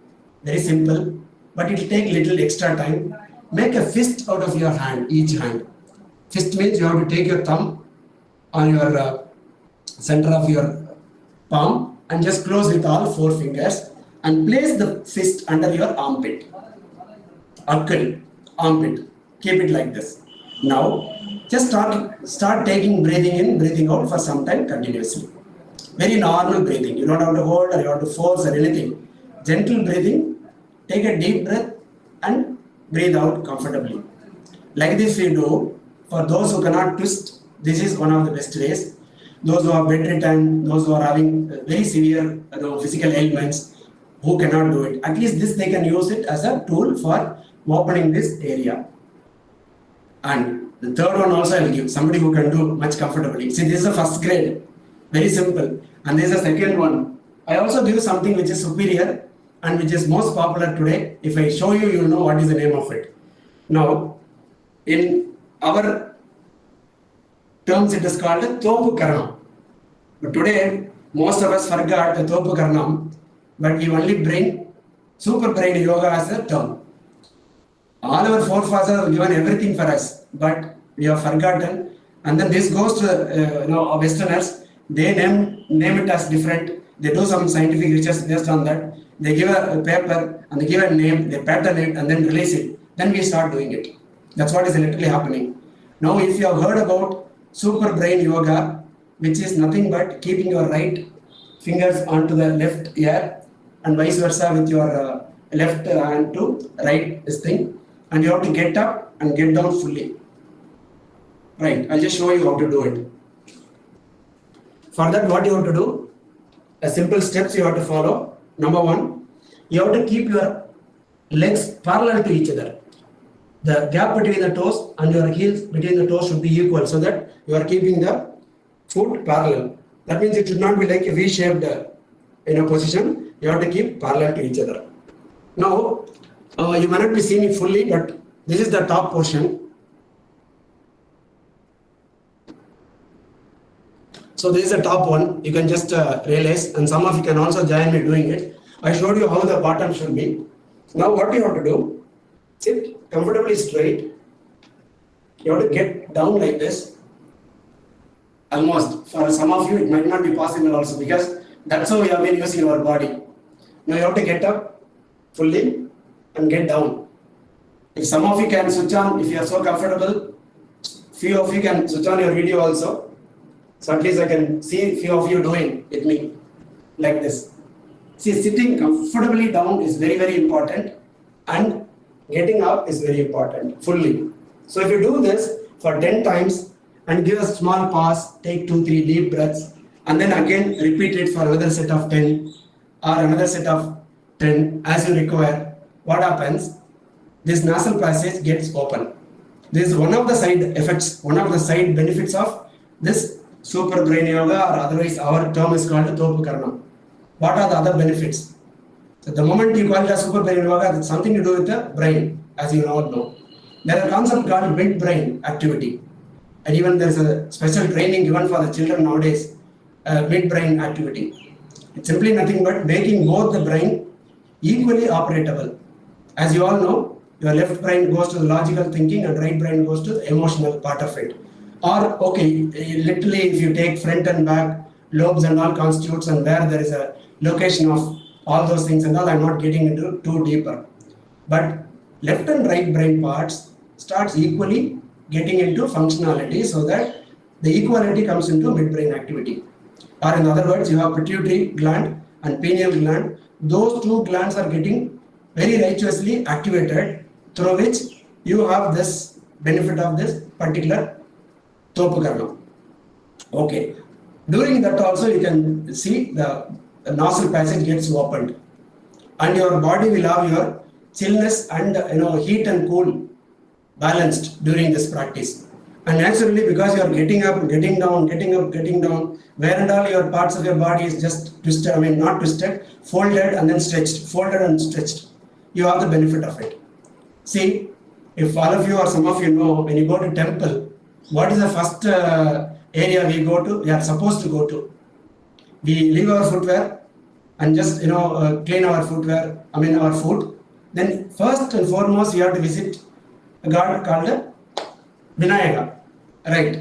very simple, but it will take little extra time. Make a fist out of your hand, each hand. Fist means you have to take your thumb on your center of your palm and just close with all 4 fingers and place the fist under your armpit. Armpit. Keep it like this. Now, just start taking breathing in, breathing out for some time continuously. Very normal breathing. You don't have to hold or you have to force or anything. Gentle breathing. Take a deep breath and breathe out comfortably. Like this we do. For those who cannot twist, this is one of the best ways. Those who are bedridden, those who are having very severe physical ailments, who cannot do it, at least this they can use it as a tool for opening this area. And the third one also I will give, somebody who can do much comfortably. See, this is the first grade, very simple. And this is the second one. I also give something which is superior and which is most popular today. If I show you, you will know what is the name of it. Now, in our terms, it is called Thopu Karanam. But today, most of us forgot the Thopu Karanam, but we only bring Super Brain Yoga as a term. All our forefathers have given everything for us, but we have forgotten. And then this goes to Westerners. They name it as different. They do some scientific research based on that. They give a paper and they give a name, they pattern it and then release it. Then we start doing it. That's what is literally happening. Now, if you have heard about Super Brain Yoga, which is nothing but keeping your right fingers onto the left ear and vice versa with your left hand to right this thing, and you have to get up and get down fully. Right, I'll just show you how to do it. For that, what you have to do, a simple steps you have to follow. Number 1, you have to keep your legs parallel to each other. The gap between the toes and your heels between the toes should be equal, so that you are keeping the foot parallel. That means it should not be like a V-shaped position. You have to keep parallel to each other. Now, you may not be seeing it fully, but this is the top portion. So this is the top one. You can just realize, and some of you can also join me doing it. I showed you how the bottom should be. Now what you have to do, sit comfortably straight. You have to get down like this. Almost. For some of you, it might not be possible also, because that's how you have been using your body. Now you have to get up fully and get down. If some of you can switch on, if you are so comfortable, few of you can switch on your video also. So at least I can see few of you doing with me like this. See, sitting comfortably down is very, very important. And getting up is very important, fully. So if you do this for 10 times and give a small pause, take 2-3 deep breaths, and then again repeat it for another set of 10 or another set of 10 as you require, what happens? This nasal passage gets open. This is one of the side effects, one of the side benefits of this super brain yoga, or otherwise our term is called Topu Karnam. What are the other benefits? So the moment you call it a super brain yoga, it's something to do with the brain, as you all know. There is a concept called midbrain activity. And even there is a special training given for the children nowadays, midbrain activity. It's simply nothing but making both the brain equally operatable. As you all know, your left brain goes to the logical thinking and right brain goes to the emotional part of it. Or, okay, literally if you take front and back, lobes and all constitutes, and where there is a location of all those things and all, I'm not getting into too deeper. But left and right brain parts starts equally getting into functionality, so that the equality comes into midbrain activity. Or in other words, you have pituitary gland and pineal gland. Those two glands are getting very righteously activated, through which you have this benefit of this particular Topu Karnam. Okay. During that also you can see the nostril passage gets opened, and your body will have your chillness and heat and cool balanced during this practice. And naturally, because you are getting up, getting down, getting up, getting down, where and all your parts of your body is just twisted, not twisted, folded and then stretched, folded and stretched, you have the benefit of it. See, if all of you or some of you know, when you go to temple, what is the first area we go to? We are supposed to go to. We leave our footwear and just clean our footwear, our foot. Then first and foremost, we have to visit a god called Vinayaka, right?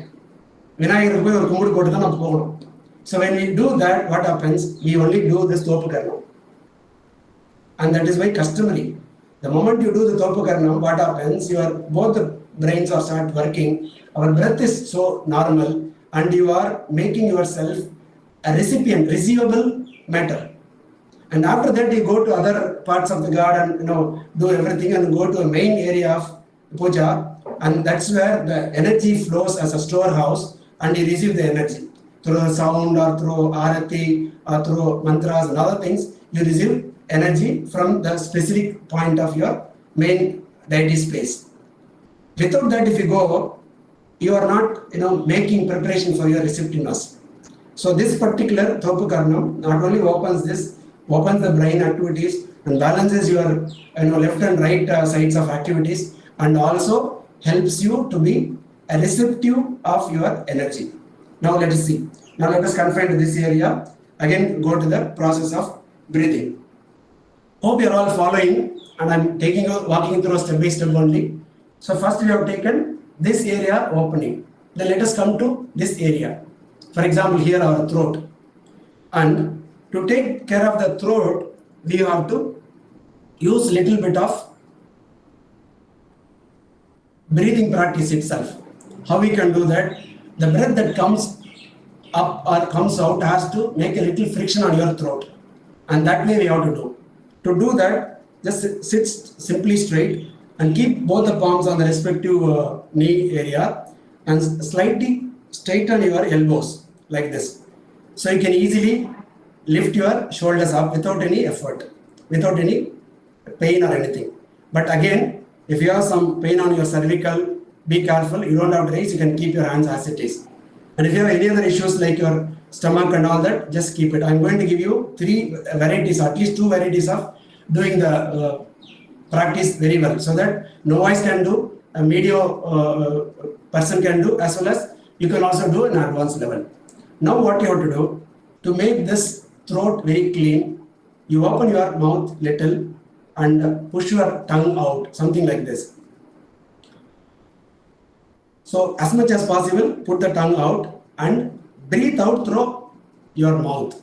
Vinayaka போய் ஒரு கும்பிடு போட்டு தான் நம்ம போகணும். So when we do that, what happens? We only do this Topu Karnam, and that is why customary. The moment you do the Topu Karnam, what happens? Both the brains are start working. Our breath is so normal, and you are making yourself a recipient, receivable matter. And after that, you go to other parts of the god and do everything and go to a main area of puja, and that's where the energy flows as a storehouse, and you receive the energy through sound or through arati or through mantras and other things. You receive energy from the specific point of your main deity space. Without that, if you go, you are not making preparation for your receptiveness. So this particular Topu Karnam not only opens the brain activities and balances your left and right sides of activities, and also helps you to be a receptive of your energy. Now let us see. Now let us confine to this area. Again, go to the process of breathing. Hope you are all following, and I'm walking through step by step only. So first we have taken this area opening. Then let us come to this area. For example, here our throat. And to take care of the throat, we have to use little bit of breathing practice itself. How we can do that? The breath that comes up or comes out has to make a little friction on your throat, and that way we have to do. To do that, just sit simply straight and keep both the palms on the respective knee area, and slightly straighten your elbows like this. So you can easily lift your shoulders up without any effort, without any pain or anything. But again, if you have some pain on your cervical, be careful. You don't have to raise. You can keep your hands as it is. And if you have any other issues like your stomach and all that, just keep it. I'm going to give you 3 varieties, at least 2 varieties of doing the practice very well, so that novice can do, a medium person can do, as well as you can also do an advanced level. Now what you have to do, to make this throat very clean, you open your mouth little and push your tongue out, something like this. So as much as possible, put the tongue out and breathe out through your mouth.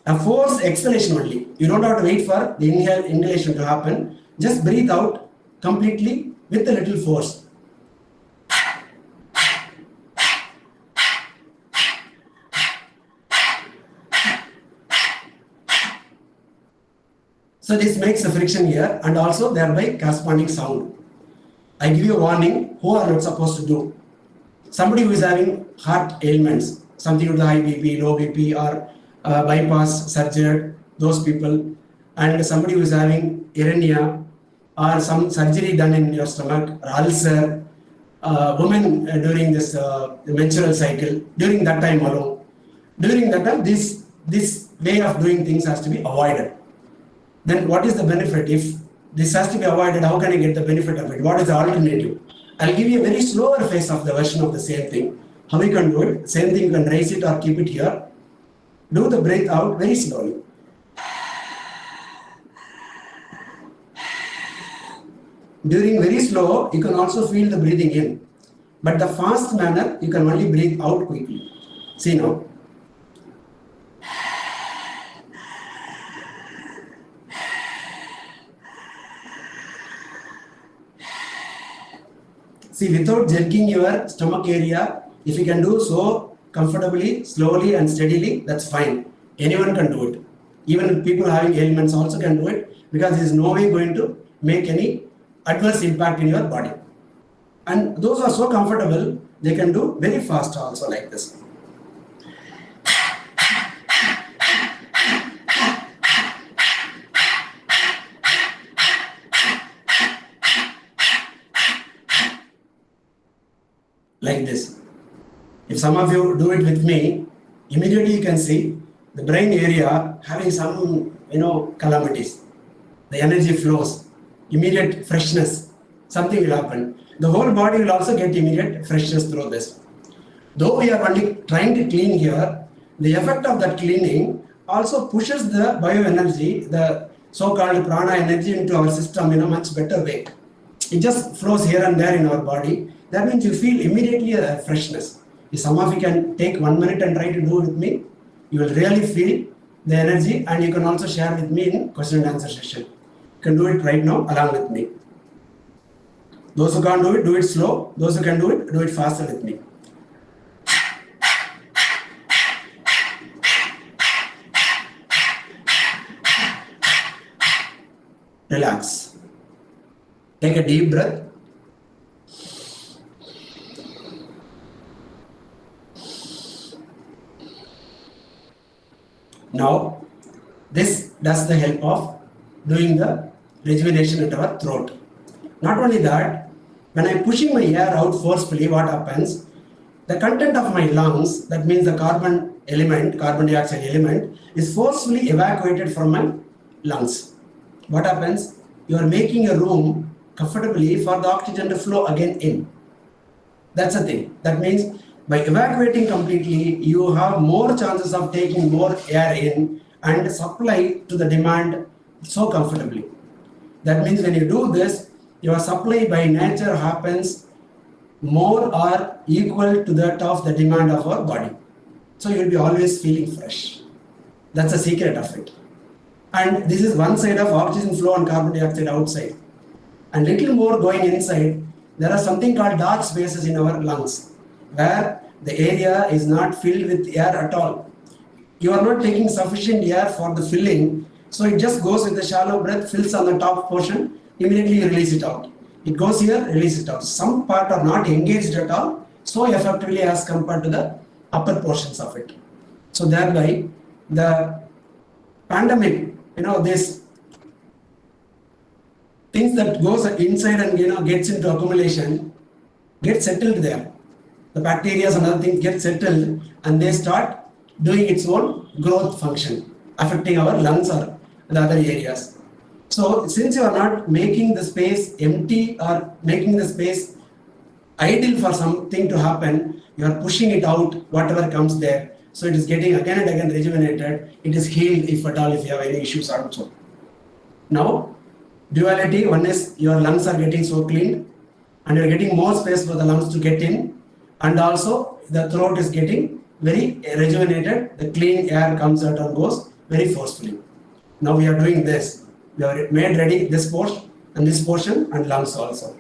A forced exhalation only. You don't have to wait for the inhalation to happen. Just breathe out completely with a little force. So this makes a friction here and also thereby corresponding sound. I give you a warning, who are not supposed to do. Somebody who is having heart ailments, something with high BP, low BP, or bypass surgery, those people, and somebody who is having hernia or some surgery done in your stomach, or ulcer, women during this menstrual cycle, during that time alone, during that time, this way of doing things has to be avoided. Then what is the benefit? If this has to be avoided, how can I get the benefit of it? What is the alternative? I'll give you a very slower phase of the version of the same thing. How you can do it? Same thing, you can raise it or keep it here. Do the breath out very slowly. During very slow, you can also feel the breathing in. But the fast manner, you can only breathe out quickly. See now. See, without jerking your stomach area, if you can do so comfortably, slowly and steadily, that's fine. Anyone can do it. Even people having ailments also can do it, because there is no way going to make any adverse impact in your body. And those who are so comfortable, they can do very fast also like this. Like this. If some of you do it with me, immediately you can see the brain area having some, calamities. The energy flows, immediate freshness, something will happen. The whole body will also get immediate freshness through this. Though we are only trying to clean here, the effect of that cleaning also pushes the bioenergy, the so-called prana energy, into our system in a much better way. It just flows here and there in our body. That means you feel immediately a freshness. If some of you can take 1 minute and try to do it with me, you will really feel the energy, and you can also share with me in question and answer session. You can do it right now along with me. Those who can't do it slow. Those who can do it faster with me. Relax. Take a deep breath. Now, this does the help of doing the rejuvenation at our throat. Not only that, when I'm pushing my air out forcefully, what happens? The content of my lungs, that means the carbon dioxide element, is forcefully evacuated from my lungs. What happens? You are making a room comfortably for the oxygen to flow again in. That's the thing. That means by evacuating completely, you have more chances of taking more air in and supply to the demand so comfortably. That means when you do this, your supply by nature happens more or equal to that of the demand of our body. So you'll be always feeling fresh. That's the secret of it. And this is one side of oxygen flow and carbon dioxide outside. And little more going inside, there are something called dark spaces in our lungs, where the area is not filled with air at all. You are not taking sufficient air for the filling, so it just goes with the shallow breath, fills on the top portion, immediately you release it out. It goes here, release it out. Some part are not engaged at all, so effectively as compared to the upper portions of it. So thereby, the pandemic, this things that goes inside and gets into accumulation, get settled there. The bacteria and other things get settled and they start doing its own growth function, affecting our lungs or the other areas. So since you are not making the space empty or making the space idle for something to happen, you are pushing it out, whatever comes there. So it is getting again and again rejuvenated. It is healed if at all, if you have any issues also. Now, duality, one is your lungs are getting so clean and you are getting more space for the lungs to get in, and also the throat is getting very rejuvenated. The clean air comes out and goes very forcefully. Now we are doing this. We have made ready this portion and lungs also.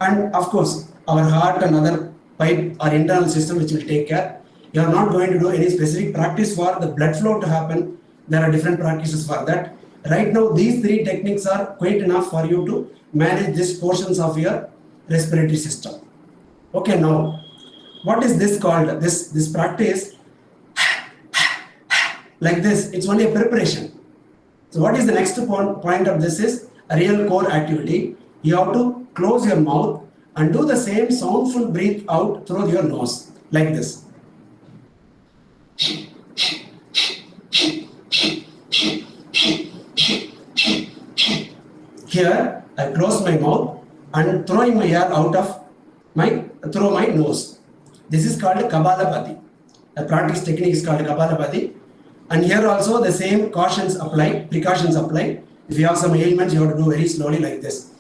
And of course, our heart and other pipe, our internal system, which will take care. You are not going to do any specific practice for the blood flow to happen. There are different practices for that. Right now, these three techniques are quite enough for you to manage these portions of your respiratory system. Okay, now, what is this called? This practice, like this, it's only a preparation. So what is the next point of this is a real core activity. You have to close your mouth and do the same soundful breathe out through your nose, like this. Here, I close my mouth and throwing my air out of through my nose. This is called Kapalabhati. The practice technique is called Kapalabhati. And here also the same precautions apply. If you have some ailments, you have to do very slowly like this.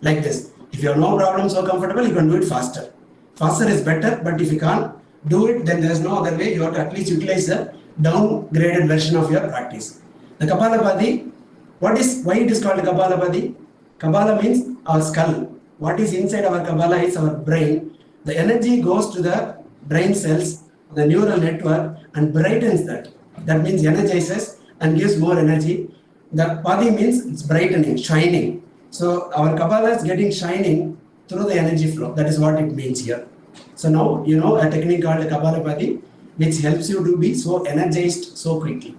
Like this. If you have no problem, so comfortable, you can do it faster. Faster is better, but if you can't do it, then there is no other way. You have to at least utilize the downgraded version of your practice. The Kapalabhati, why it is called Kapalabhati? Kapala means our skull. What is inside our Kapala is our brain. The energy goes to the brain cells, the neural network, and brightens that. That means energizes and gives more energy. The Padi means it's brightening, shining. So our Kapala is getting shining through the energy flow. That is what it means here. So now you know a technique called Kapalabhati, which helps you to be so energized so quickly.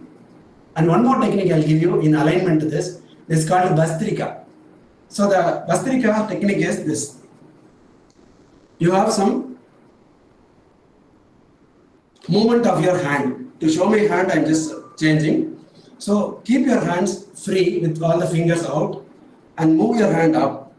And one more technique I'll give you in alignment to this. This is called Bhastrika. So the Bhastrika technique is this. You have some movement of your hand. To show my hand, I'm just changing. So keep your hands free with all the fingers out and move your hand up.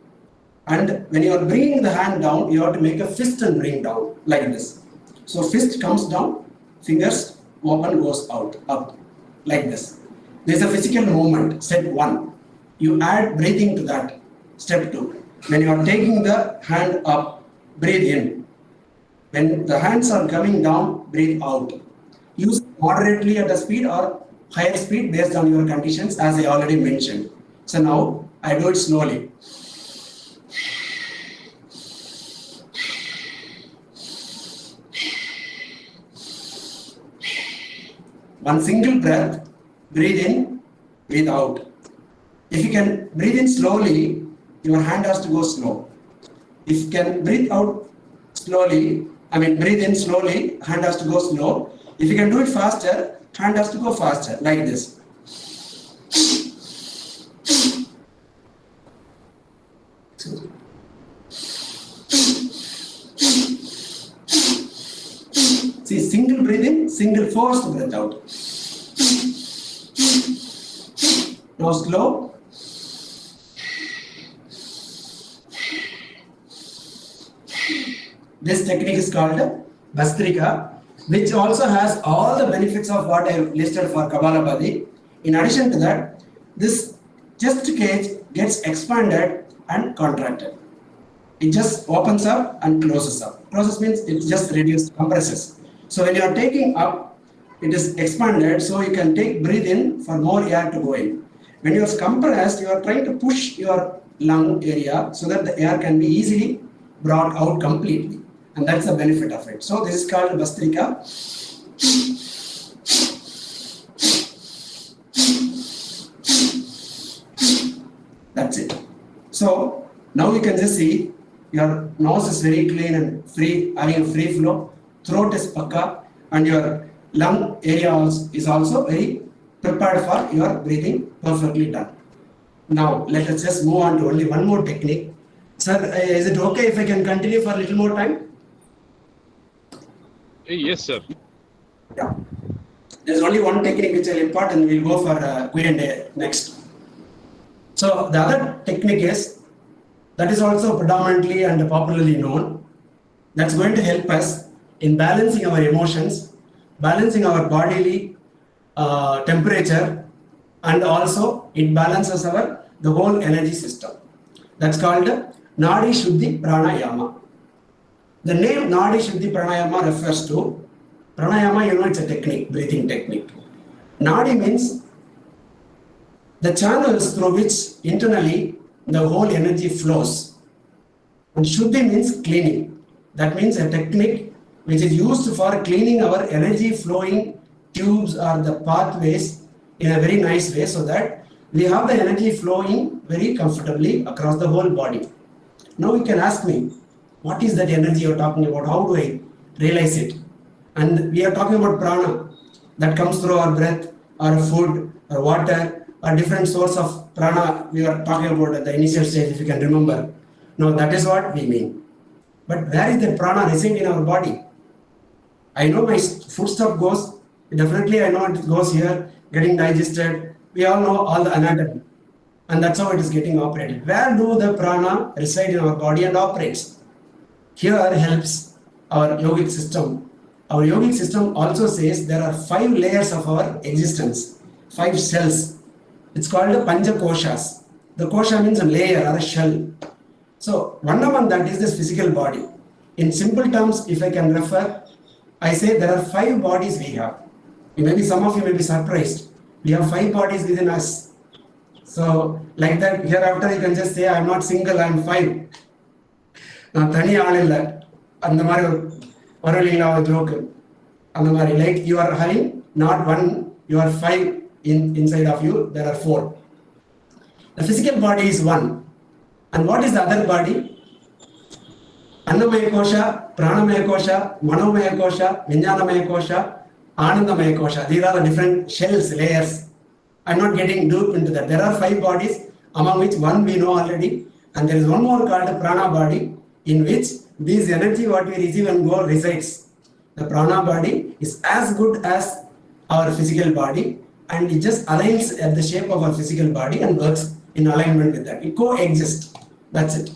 And when you are bringing the hand down, you have to make a fist and bring down like this. So fist comes down, fingers open, goes out, up like this. There is a physical movement, step 1. You add breathing to that, step 2. When you are taking the hand up, breathe in. When the hands are coming down, breathe out. Use moderately at a speed or higher speed based on your conditions, as I already mentioned. So now I do it slowly. One single breath, breathe in, breathe out. If you can breathe in slowly, your hand has to go slow. If you can breathe out slowly, breathe in slowly, hand has to go slow. If you can do it faster, hand has to go faster, like this. See, single breathe in, single forced breath out. Now slow. This technique is called Bhastrika, which also has all the benefits of what I have listed for Kapalabhati. In addition to that, this chest cage gets expanded and contracted. It just opens up and closes up. Closes means it just reduces, compresses. So when you are taking up, it is expanded, so you can breathe in for more air to go in. When you are compressed, you are trying to push your lung area so that the air can be easily brought out completely. And that's the benefit of it. So this is called Bhastrika. That's it. So now you can just see your nose is very clean and free, having a free flow. Throat is pakka, and your lung area is also very prepared for your breathing, perfectly done. Now let us just move on to only one more technique. Sir, is it okay if I can continue for a little more time? Yes, sir. Yeah. There's only one technique which I'll impart, and we'll go for Q&A next. So the other technique that is also predominantly and popularly known, that's going to help us in balancing our emotions, balancing our bodily temperature, and also it balances the whole energy system. That's called Nadi Shuddhi Pranayama. The name Nadi Shuddhi Pranayama refers to pranayama, it's a technique, breathing technique. Nadi means the channels through which internally the whole energy flows. And Shuddhi means cleaning. That means a technique which is used for cleaning our energy flowing tubes or the pathways in a very nice way, so that we have the energy flowing very comfortably across the whole body. Now you can ask me, what is that energy you're talking about? How do I realize it? And we are talking about prana that comes through our breath, or food, or water, or different source of prana we are talking about at the initial stage, if you can remember. Now that is what we mean. But where is the prana reside in our body? I know my food stuff goes, definitely I know it goes here, getting digested. We all know all the anatomy. And that's how it is getting operated. Where do the prana reside in our body and operates? Here helps our yogic system. Our yogic system also says there are 5 layers of our existence, 5 cells. It's called the Pancha Koshas. The kosha means a layer or a shell. So one among that is this physical body. In simple terms, if I can refer, I say there are 5 bodies we have. Maybe some of you may be surprised. We have 5 bodies within us. So like that, hereafter you can just say, I'm not single, I'm 5. Now, tani aalilla, and the mari varalila joke, and the mari, like you are having not 1, you are 5 inside of you, there are 4. The physical body is 1. And what is the other body? Annamaya kosha, pranamaya kosha, manomaya kosha, vijnanamaya kosha, anandamaya kosha. These are the different shells, layers. I'm not getting deep into that. There are 5 bodies, among which 1 we know already, and there is one more called the prana body, in which this energy what we receive and go resides. The prana body is as good as our physical body, and it just aligns at the shape of our physical body and works in alignment with that. It coexists. That's it.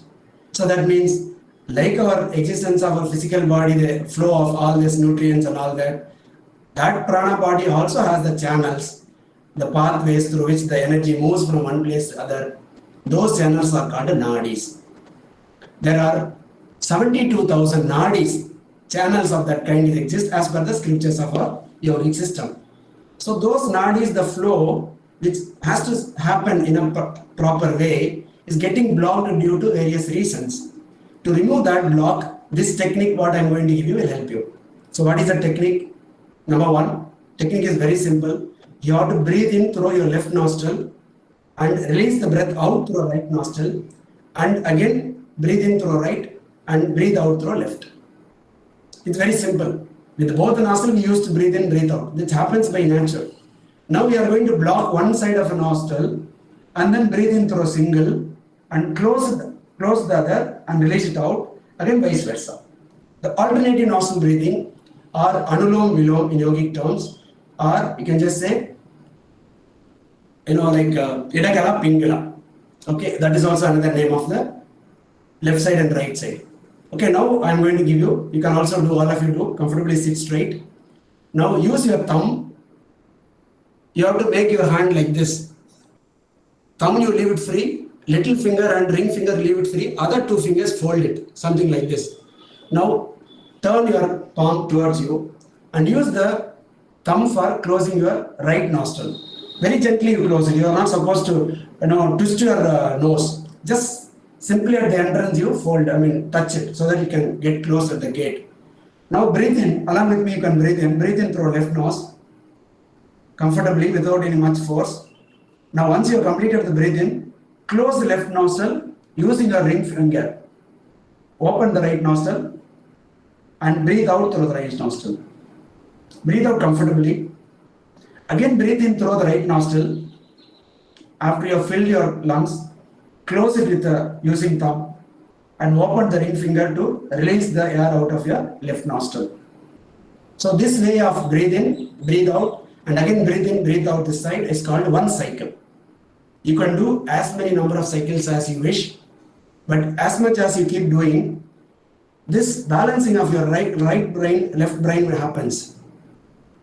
So that means, like our existence of our physical body, the flow of all these nutrients and all that, that prana body also has the channels, the pathways through which the energy moves from one place to other. Those channels are called nadis. There are 72,000 nadis, channels of that kind exist as per the scriptures of our yogic system. So those nadis, the flow which has to happen in a proper way, is getting blocked due to various reasons. To remove that block, this technique what I am going to give you will help you. So what is the technique? Number 1, technique is very simple. You have to breathe in through your left nostril and release the breath out through right nostril, and again breathe in through right and breathe out through left. It's very simple. With both the nostrils we used to breathe in, breathe out. This happens by nature. Now we are going to block one side of a nostril and then breathe in through a single and close the other and release it out, again vice versa. The alternative nostril breathing, or Anulom Vilom in yogic terms, or you can just say, like Idakala Pingala. Okay, that is also another name of the left side and right side. Okay, now I am going to give you, you can also do, all of you do, comfortably sit straight. Now use your thumb. You have to make your hand like this. Thumb you leave it free, little finger and ring finger leave it free, other 2 fingers fold it, something like this. Now turn your palm towards you and use the thumb for closing your right nostril. Very gently you close it. You are not supposed to twist your nose. Just simply at the entrance you fold, touch it so that you can get close at the gate. Now breathe in, along with me you can breathe in through left nose, comfortably without any much force. Now once you have completed the breathe in, close the left nostril using your ring finger. Open the right nostril and breathe out through the right nostril. Breathe out comfortably. Again breathe in through the right nostril. After you have filled your lungs, close it with using thumb and open the ring finger to release the air out of your left nostril. So this way of breathe in, breathe out, and again breathe in, breathe out this side is called one cycle. You can do as many number of cycles as you wish, but as much as you keep doing, this balancing of your right brain, left brain happens.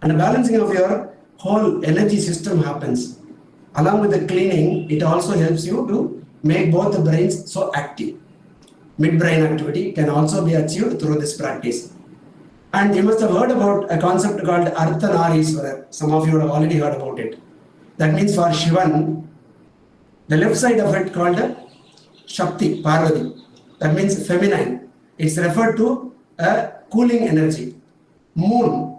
And the balancing of your whole energy system happens. Along with the cleaning, it also helps you to make both the brains so active. Midbrain activity can also be achieved through this practice. And you must have heard about a concept called Ardhanarishwara. Some of you have already heard about it. That means for Shivan, the left side of it called Shakti, Parvati. That means feminine. It's referred to a cooling energy. Moon,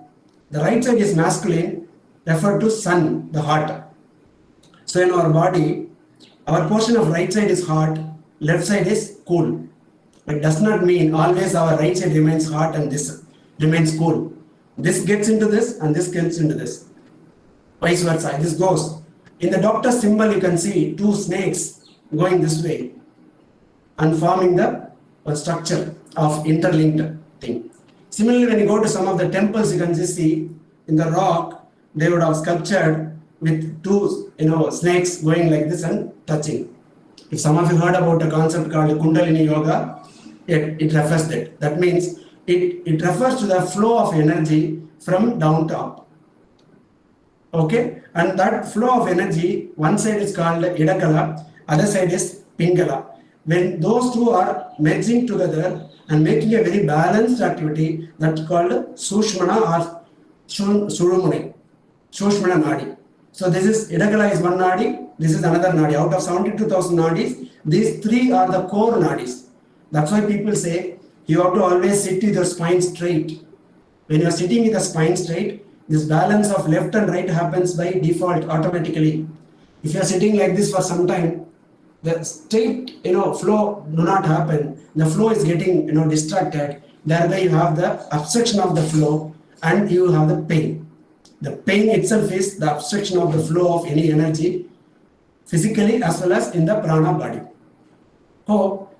the right side is masculine, referred to sun, the heart. So in our body, our portion of right side is hot, left side is cool. It does not mean always our right side remains hot and this remains cool. This gets into this and this gets into this. Vice versa, this goes. In the doctor symbol, you can see two snakes going this way and forming the structure of interlinked thing. Similarly, when you go to some of the temples, you can just see in the rock, they would have sculptured with two snakes going like this and touching. If some of you heard about a concept called Kundalini Yoga, it refers that. That means it refers to the flow of energy from down top. Okay, and that flow of energy, one side is called Idakala, other side is Pingala. When those two are merging together and making a very balanced activity, that's called Sushmana or Surumune, Sushmana Nadi. So this is Idakala is one Nadi, this is another Nadi. Out of 72,000 Nadis, these three are the core Nadis. That's why people say you have to always sit with your spine straight. When you are sitting with the spine straight, this balance of left and right happens by default automatically. If you are sitting like this for some time, the straight flow do not happen. The flow is getting distracted. Thereby you have the obstruction of the flow and you have the pain. The pain itself is the obstruction of the flow of any energy physically as well as in the prana body.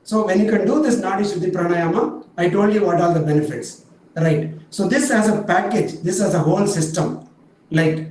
So when you can do this Nadi Shuddhi Pranayama, I told you what are the benefits, right? So this as a package, this as a whole system, like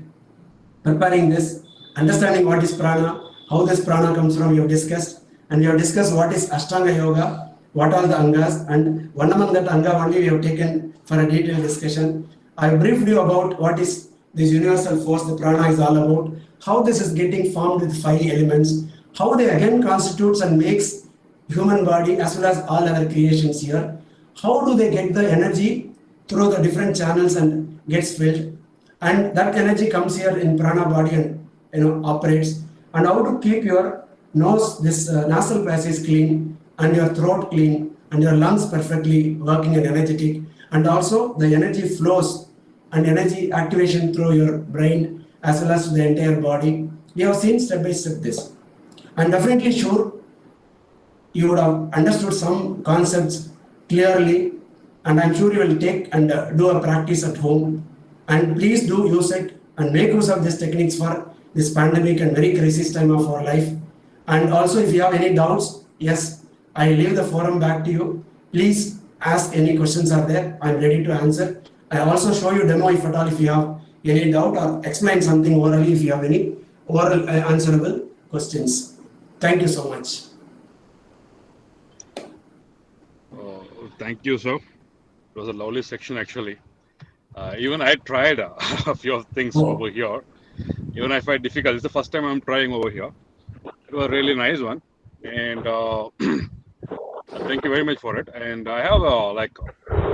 preparing this, understanding what is prana, how this prana comes from, you have discussed, and we have discussed what is Ashtanga Yoga, what are the Angas, and one among that Anga only we have taken for a detailed discussion. I briefed you about what is this universal force, the prana is all about, how this is getting formed with 5 elements, how they again constitutes and makes human body as well as all other creations here. How do they get the energy through the different channels and gets filled, and that energy comes here in prana body and operates, and how to keep your nose, this nasal passage clean, and your throat clean, and your lungs perfectly working and energetic, and also the energy flows and energy activation through your brain as well as the entire body. We have seen step by step this, and definitely sure you would have understood some concepts clearly, and I'm sure you will take and do a practice at home, and please do use it and make use of these techniques for this pandemic and very crisis time of our life. And also if you have any doubts, yes, I leave the forum back to you. Please ask any questions are there, I'm ready to answer. I also show you demo if at all if you have any doubt, or explain something orally if you have any oral answerable questions. Thank you so much. Thank you, sir. It was a lovely section, actually. Even I tried a few of things over here. Even I find difficult. It's the first time I'm trying over here. It was a really nice one. And thank you very much for it. And I have like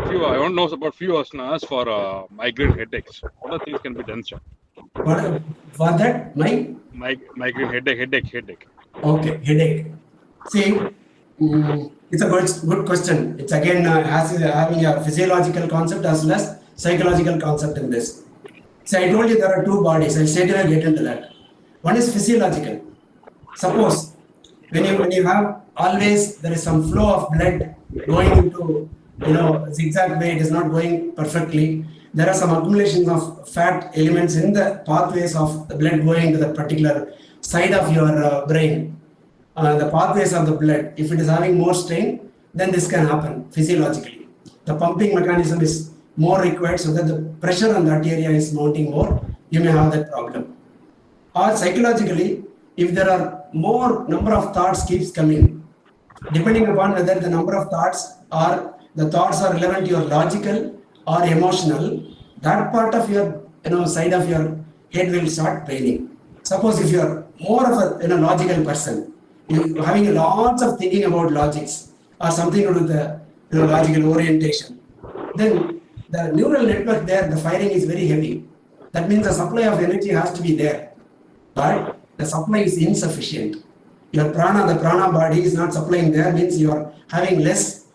few, I don't know about few asanas for migraine headaches. What other things can be done, sir? What for that? Migraine headache. Okay, headache. See, it's a good question. It's again having a physiological concept as well as psychological concept in this. So I told you there are 2 bodies. I'll straight away get into that. One is physiological. Suppose when you have always there is some flow of blood going into zigzag way, it is not going perfectly. There are some accumulations of fat elements in the pathways of the blood going to the particular side of your brain. The pathways of the blood, if it is having more strain, then this can happen physiologically. The pumping mechanism is more required so that the pressure on that area is mounting more, you may have that problem. Or psychologically, if there are more number of thoughts keeps coming, depending upon whether the number of thoughts are relevant to your logical or emotional, that part of your side of your head will start paining. Suppose if you are more of a logical person, you having lots of thinking about logics or something to do with the logical orientation, then the neural network there, the firing is very heavy. That means the supply of energy has to be there, but the supply is insufficient. Your prana, the prana body is not supplying there, means you are having less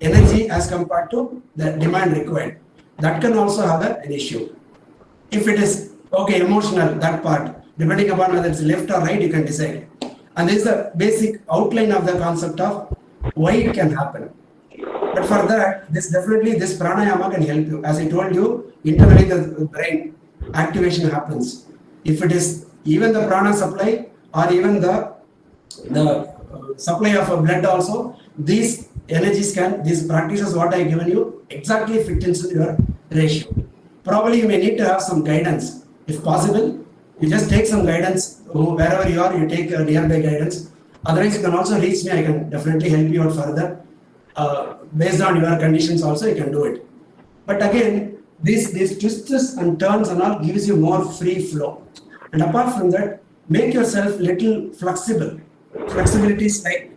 energy as compared to the demand required. That can also have an issue. If it is okay, emotional, that part, depending upon whether it's left or right, you can decide. And this is the basic outline of the concept of why it can happen. But for that, this pranayama can help you. As I told you, internally the brain activation happens. If it is even the prana supply or even the supply of blood also, these energies can, these practices what I given you exactly fit into your ratio. Probably you may need to have some guidance. If possible, you just take some guidance wherever you are, you take a nearby guidance. Otherwise, you can also reach me, I can definitely help you out further. Based on your conditions also, you can do it. But again, these twists and turns and all gives you more free flow. And apart from that, make yourself little flexible. Flexibilities like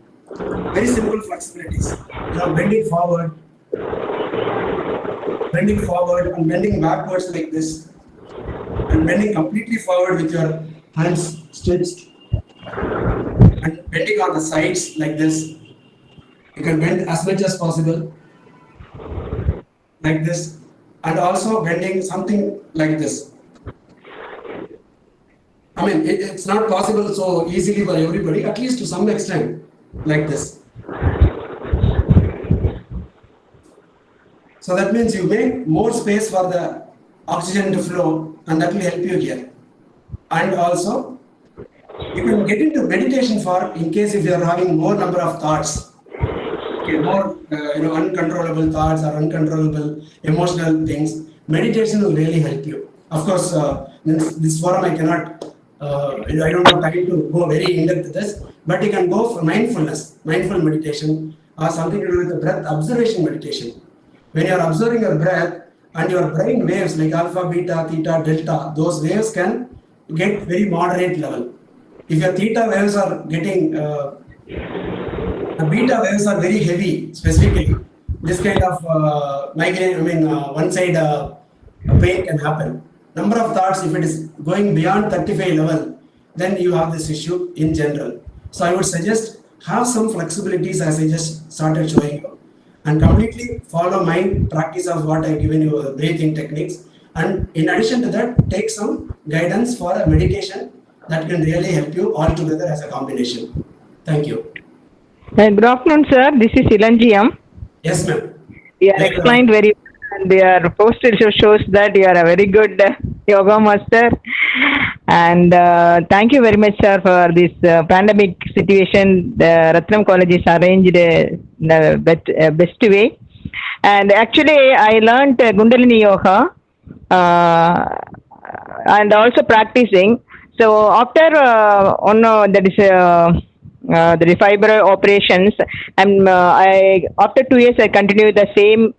very simple flexibilities. You know, bending forward and bending backwards like this, and bending completely forward with your hands stretched, and bending on the sides like this. You can bend as much as possible like this, and also bending something like this. I mean, it's not possible so easily for everybody, at least to some extent, like this. So that means you make more space for the oxygen to flow, and that will help you here. And also, you can get into meditation for, in case if you are having more number of thoughts, okay, more uncontrollable thoughts or uncontrollable emotional things. Meditation will really help you. Of course, this forum I cannot. I don't have time to go very in depth to this, but you can go for mindfulness, mindful meditation, or something to do with the breath observation meditation. When you are observing your breath and your brain waves like alpha, beta, theta, delta, those waves can get very moderate level. If your theta waves are getting, the beta waves are very heavy, specifically, this kind of migraine, one side pain can happen. Number of thoughts, if it is going beyond 35 level, then you have this issue in general. So I would suggest have some flexibilities as I just started showing you, and completely follow my practice of what I've given you, the breathing techniques. And in addition to that, take some guidance for a meditation that can really help you all together as a combination. Thank you. Good afternoon, sir. This is Ilanjiyam. Yes, ma'am. You are explained very well, and your poster shows that you are a very good yoga master. And thank you very much, sir, for this pandemic situation. The Ratnam College is arranged in the best way. And actually, I learned Kundalini Yoga and also practicing. So after the fiber operations, and after 2 years I continue the same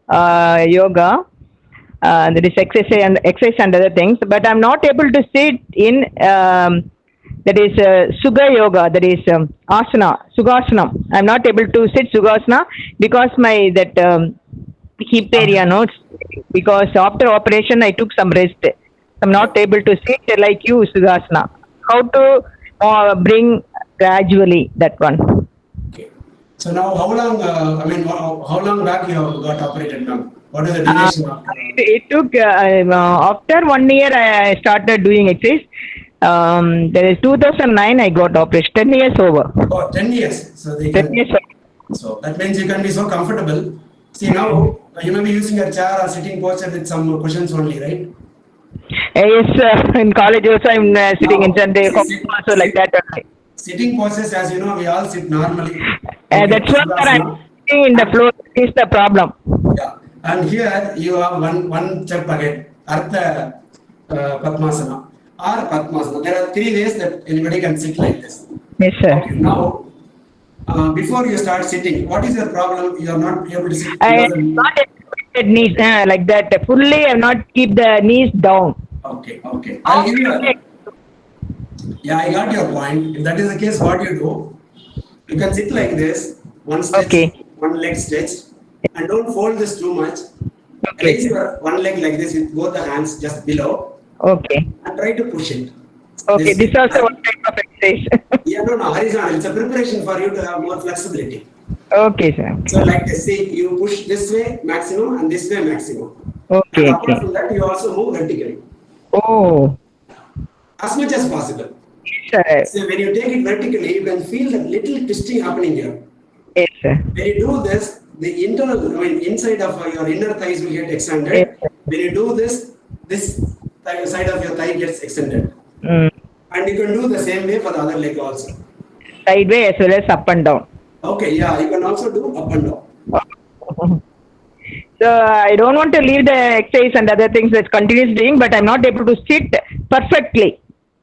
yoga. There is exercise and other things, but I'm not able to sit in that is Sugha Yoga, that is asana, Sukhasana. I'm not able to sit Sukhasana because my hip area, because after operation I took some rest. I'm not able to sit like you, Sukhasana. How to bring gradually that one? Okay. So now, how long? How long back you have got operated now? What is the duration of? It took after 1 year I started doing exercise. There is 2009 I got operated. 10 years over. Oh, 10 years. So 10 years. So that means you can be so comfortable. See, now you may be using a chair or sitting posture with some cushions only, right? Yes, in college also I'm sitting in Sunday also like that. Sitting postures, as you know, we all sit normally. That's why I'm sitting in the floor. Is the problem. Yeah, and here you have one step ahead, Artha Padmasana or Padmasana. There are 3 ways that anybody can sit like this. Yes, sir. Okay, now, before you start sitting, what is your problem? You are not able to sit. I am not able to keep knees like that. Fully, I am not keep the knees down. Okay. I'll give you yeah, I got your point. If that is the case, what you do, you can sit like this, one leg stretched, and don't fold this too much. Okay. Raise your one leg like this with both the hands just below. Okay. And try to push it. Okay, this is also one type of exercise. Yeah, no, horizontal. It's a preparation for you to have more flexibility. Okay, sir. So like this, see, you push this way maximum and this way maximum. Okay, And apart okay. from that, you also move vertically Oh, as much as possible. yes, sir. So when you take it vertically, you can feel that little twisting happening here. Yes, sir. When you do this, the internal, inside of your inner thighs will get extended. Yes. When you do this, this side of your thigh gets extended. Mm. And you can do the same way for the other leg also. Sideways as well as up and down. Okay, yeah, you can also do up and down. So I don't want to leave the exercise and other things that continuous doing, but I'm not able to sit perfectly.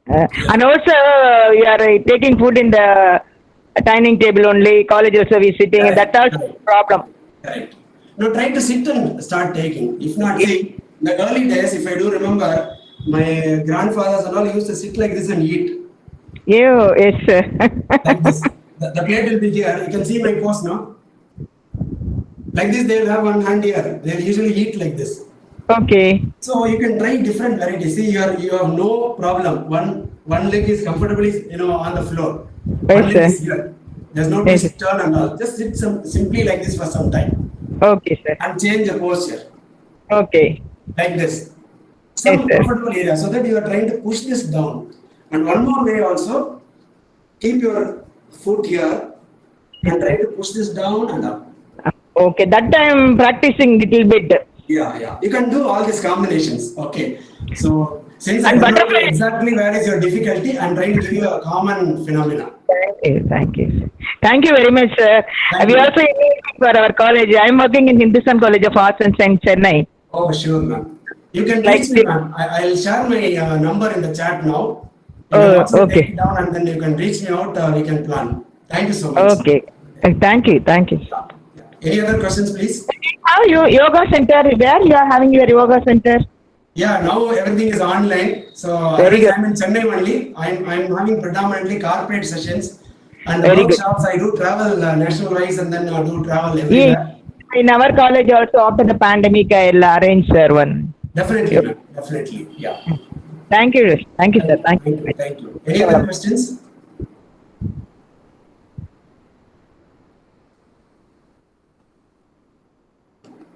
And also, you are taking food in the dining table only. College also we sitting. Right. That's also a problem. Right. Now try to sit and start taking. If not, see, in the early days, if I do remember, my grandfathers and all used to sit like this and eat. You, yes, sir. Like this. The plate will be here. You can see my pose now. Like this, they'll have one hand here. They'll usually eat like this. Okay. So you can try different varieties. See, you have no problem. One leg is comfortably, on the floor. Yes, One leg sir. is here. There's no Yes, twist, turn and all. Just sit simply like this for some time Okay, sir. and change the posture Okay. like this. Some Yes, sir. comfortable area so that you are trying to push this down. And one more way also, keep your foot here and try to push this down and up. Okay. That I'm practicing little bit. Yeah. You can do all these combinations. Okay. So since I And don't know butterfly- exactly where is your difficulty, I'm trying to give you a common phenomena. Thank you. Thank you very much, sir. Thank We you. also for our college. I'm working in Hindustan College of Arts and Science, Chennai. Oh, sure, ma'am. You can Like reach me, this. ma'am. I'll share my number in the chat now. You Oh, can also okay. take it down and then you can reach me out. We can plan. Thank you so much. Okay. Thank you. Thank you. Any other questions, please? How you yoga center? Where you are having your yoga center? Yeah, now everything is online. So Very good. I'm in Chennai only. I'm having predominantly corporate sessions and Very good. workshops. I do travel national wise and then do travel everywhere. In our college also after the pandemic, I'll arrange sir one. Definitely, ma'am. Definitely. Yeah. Thank you. Thank you, sir. Thank you. Thank you. Any other questions?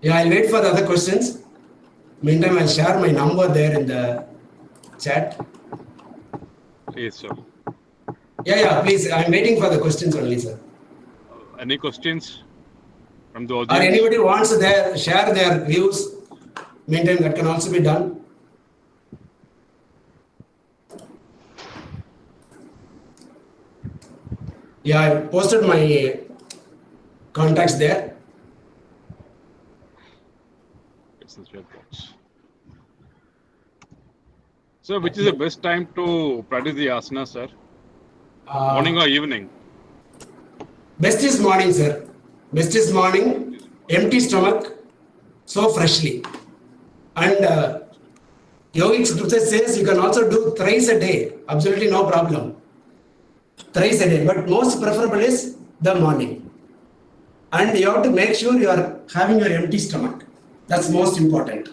Yeah, I'll wait for the other questions. Meantime, I'll share my number there in the chat. Yes, sir. Yeah, please. I'm waiting for the questions only, sir. Any questions from the Or audience? anybody wants to share their views. Meantime, that can also be done. Yeah, I posted my contacts there. It's the chat box. So, which is the best time to practice the asana, sir? Morning or evening? Best is morning, sir. Best is morning, empty stomach, so freshly. And yogic scripture says you can also do thrice a day, absolutely no problem. Thrice a day, but most preferable is the morning. And you have to make sure you are having your empty stomach. That's most important.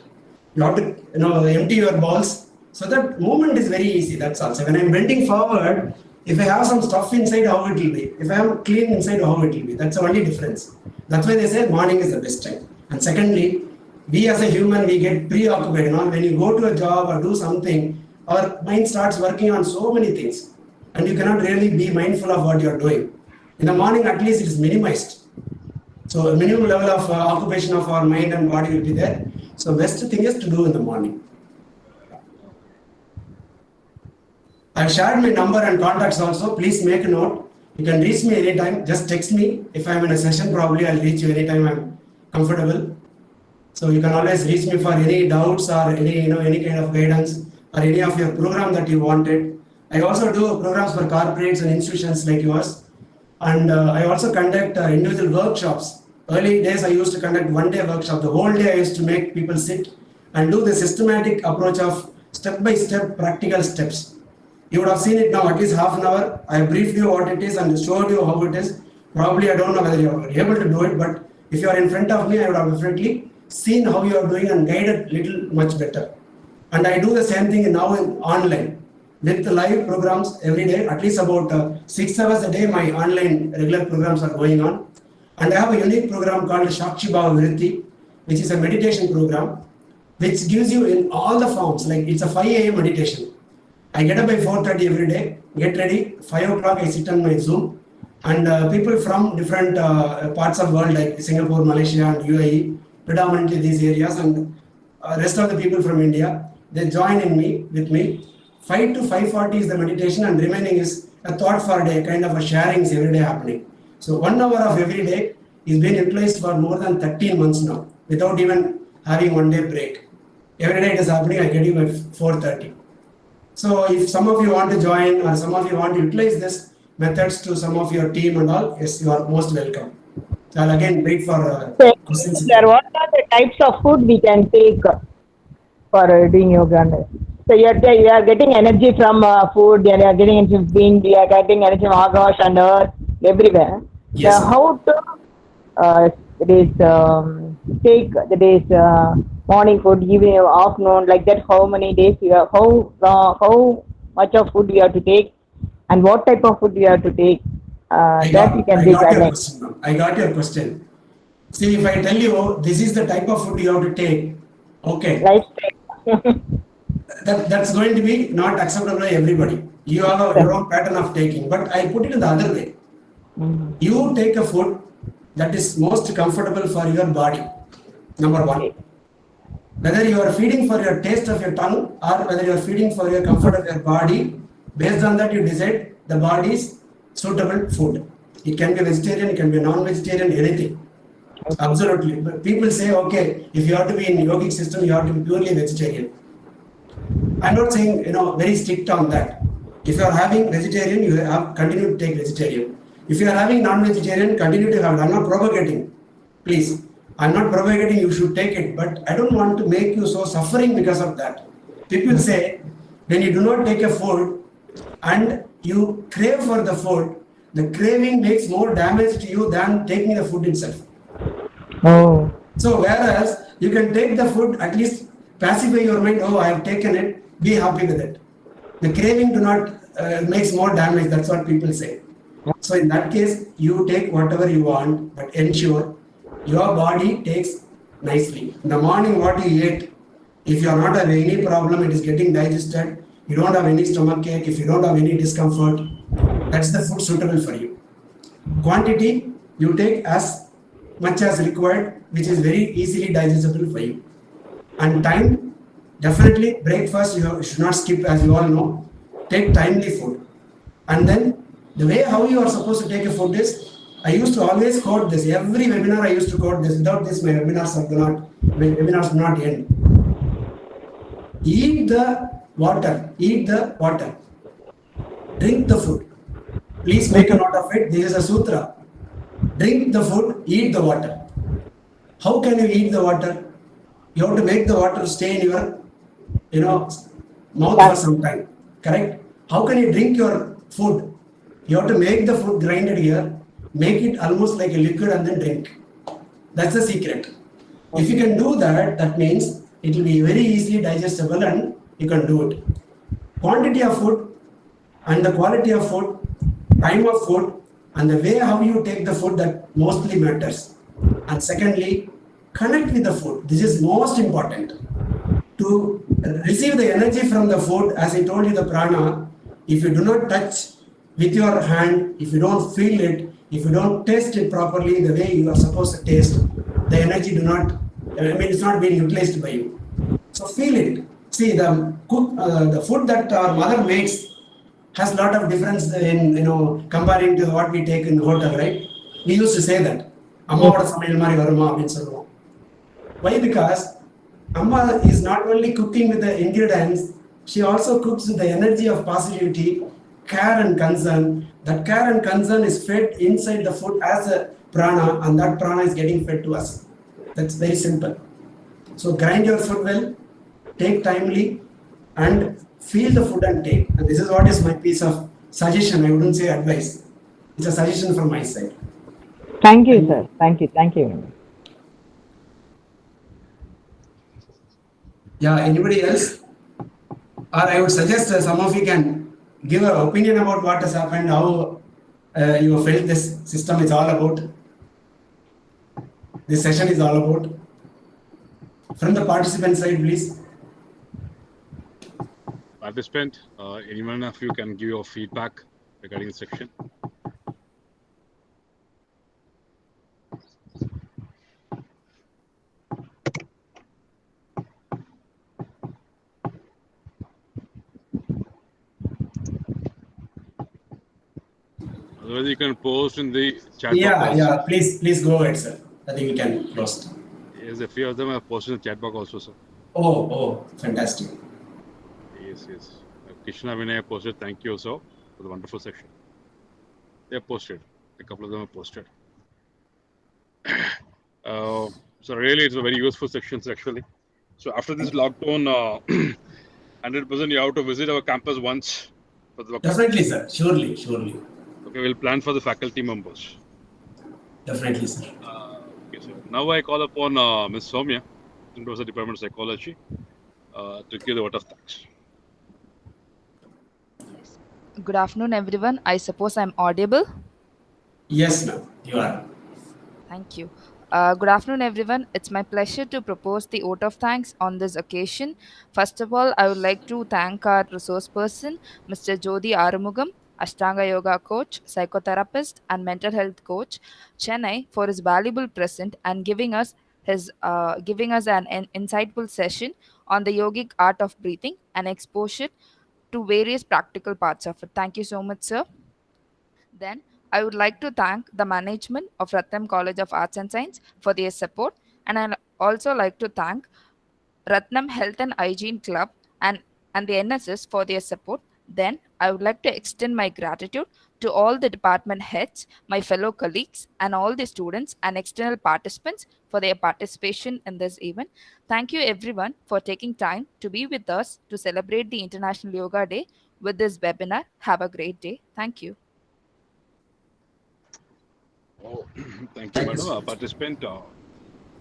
You have to empty your bowels so that movement is very easy. That's all. So when I'm bending forward, if I have some stuff inside, how it will be. If I am clean inside, how it will be. That's the only difference. That's why they say morning is the best time. And secondly, we as a human, we get preoccupied. When you go to a job or do something, our mind starts working on so many things. And you cannot really be mindful of what you're doing. In the morning, at least it is minimized. So a minimum level of occupation of our mind and body will be there. So best thing is to do in the morning. I've shared my number and contacts also. Please make a note. You can reach me anytime. Just text me. If I'm in a session, probably I'll reach you anytime I'm comfortable. So you can always reach me for any doubts or any kind of guidance or any of your program that you wanted. I also do programs for corporates and institutions like yours. And I also conduct individual workshops. Early days I used to conduct one-day workshop. The whole day I used to make people sit and do the systematic approach of step-by-step practical steps. You would have seen it now at least half an hour. I briefed you what it is and showed you how it is. Probably I don't know whether you are able to do it, but if you are in front of me, I would have definitely seen how you are doing and guided little much better. And I do the same thing now online with the live programs every day, at least about 6 hours a day. My online regular programs are going on. And I have a unique program called Shakshi Bhava Vritti, which is a meditation program, which gives you in all the forms, like it's a 5 a.m. meditation. I get up by 4:30 every day, get ready, 5 o'clock I sit on my Zoom, and people from different parts of the world like Singapore, Malaysia and UAE, predominantly these areas, and rest of the people from India, they join with me. 5 to 5:40 is the meditation, and remaining is a thought for a day, kind of a sharing is every day happening. So 1 hour of every day is being utilized for more than 13 months now, without even having 1 day break. Every day it is happening, I get you by 4:30. So if some of you want to join or some of you want to utilize this methods to some of your team and all, yes, you are most welcome. So I'll again wait for questions. Sir, what are the types of food we can take for doing yoga? So you are getting energy from food, you are getting energy from wind, you are getting energy from Akash and earth, everywhere. Yes. So how to take the days morning food, evening, afternoon, like that? How many days you have? How much of food you have to take, and what type of food you have to take? I That you can take. I got your question. See, if I tell you this is the type of food you have to take, okay, Lifestyle. that's going to be not acceptable by everybody. You have your own pattern of taking, but I put it in the other way. You take a food that is most comfortable for your body, number one. Whether you are feeding for your taste of your tongue or whether you are feeding for your comfort of your body, based on that you decide the body's suitable food. It can be vegetarian, it can be non-vegetarian, anything. Absolutely. But people say, okay, if you have to be in yogic system, you have to be purely vegetarian. I'm not saying, very strict on that. If you are having vegetarian, you have continue to take vegetarian. If you are having non-vegetarian, continue to have it. I'm not propagating. Please. I'm not propagating, you should take it. But I don't want to make you so suffering because of that. People say, when you do not take a food and you crave for the food, the craving makes more damage to you than taking the food itself. Oh. So whereas you can take the food, at least pacify your mind, oh, I have taken it, be happy with it. The craving do not makes more damage, that's what people say. So in that case, you take whatever you want, but ensure your body takes nicely. In the morning, what you ate, if you are not having any problem, it is getting digested, you don't have any stomach ache, if you don't have any discomfort, that's the food suitable for you. Quantity, you take as much as required, which is very easily digestible for you. And time, definitely breakfast you should not skip, as you all know. Take timely food. And then the way how you are supposed to take a food is, I used to always quote this. Every webinar I used to quote this. Without this, my webinars do not end. Eat the water. Eat the water. Drink the food. Please make a note of it. This is a sutra. Drink the food, eat the water. How can you eat the water? You have to make the water stay in your, mouth for some time. Correct? How can you drink your food? You have to make the food grinded here, make it almost like a liquid and then drink. That's the secret. If you can do that, that means it will be very easily digestible and you can do it. Quantity of food and the quality of food, time of food, and the way how you take the food, that mostly matters. And secondly, connect with the food. This is most important. To receive the energy from the food, as I told you, the prana, if you do not touch with your hand, if you don't feel it, if you don't taste it properly the way you are supposed to taste, the energy it's not being utilized by you. So feel it. See, the food that our mother makes has a lot of difference in, comparing to what we take in the hotel, right? We used to say that. Amma samayal mari varuma appdinu solluvom. Why? Because Amma is not only cooking with the ingredients, she also cooks with the energy of positivity, care and concern. That care and concern is fed inside the food as a prana, and that prana is getting fed to us. That's very simple. So grind your food well, take timely, and feel the food and take. And this is what is my piece of suggestion. I wouldn't say advice. It's a suggestion from my side. Thank you, sir. Thank you. Yeah, anybody else? Or I would suggest some of you can give an opinion about what has happened, how you felt this system is all about. this session is all about. From the participant side, please. Participant, anyone of you can give your feedback regarding the section. Otherwise, you can post in the chat box. Yeah. Please go ahead, sir. I think we can close. Yes, a few of them have posted in the chat box also, sir. Oh, fantastic. Yes. Krishna Vinay posted. Thank you also for the wonderful section. They have posted. A couple of them have posted. So really, it's a very useful section actually. So after this lockdown, 100% you have to visit our campus once for the lockdown. Definitely, sir. Surely. Okay, we'll plan for the faculty members. Definitely, sir. Okay, so now I call upon Ms. Soumya, Professor Department of Psychology, to give the vote of thanks. Good afternoon, everyone. I suppose I'm audible. Yes, ma'am. You are. Thank you. Good afternoon, everyone. It's my pleasure to propose the vote of thanks on this occasion. First of all, I would like to thank our resource person, Mr. Jodi Arumugam, Ashtanga Yoga coach, psychotherapist, and mental health coach, Chennai, for his valuable present and giving us an insightful session on the yogic art of breathing and exposure to various practical parts of it. Thank you so much, sir. Then I would like to thank the management of Ratnam College of Arts and Science for their support, and I also like to thank Ratnam Health and Hygiene Club and the NSS for their support. Then I would like to extend my gratitude to all the department heads, my fellow colleagues, and all the students and external participants for their participation in this event. Thank you everyone for taking time to be with us to celebrate the International Yoga Day with this webinar. Have a great day. Thank you. Oh, thank you, madam. Participant.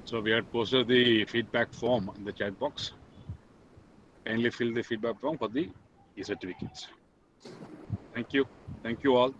So we had posted the feedback form in the chat box. Kindly fill the feedback form for the e-certificates. Thank you. Thank you all.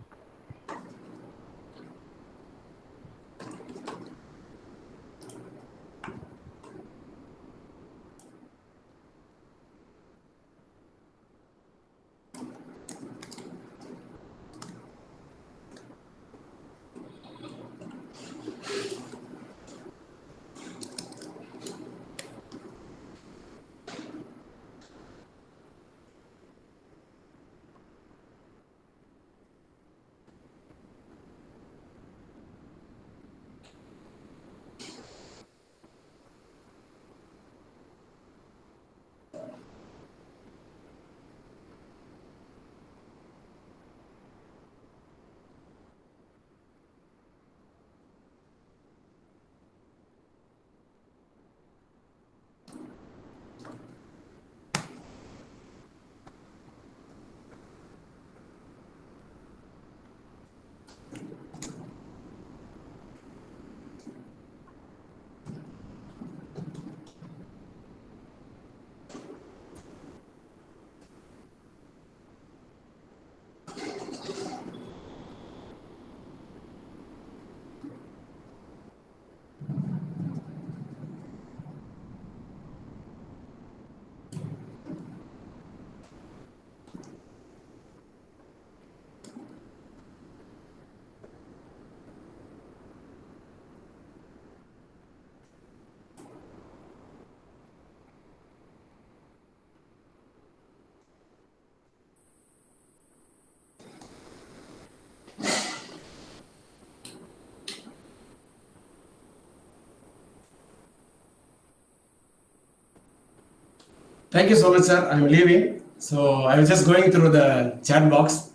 Thank you so much, sir. I'm leaving. So I was just going through the chat box.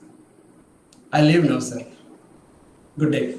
I leave now, sir. Good day.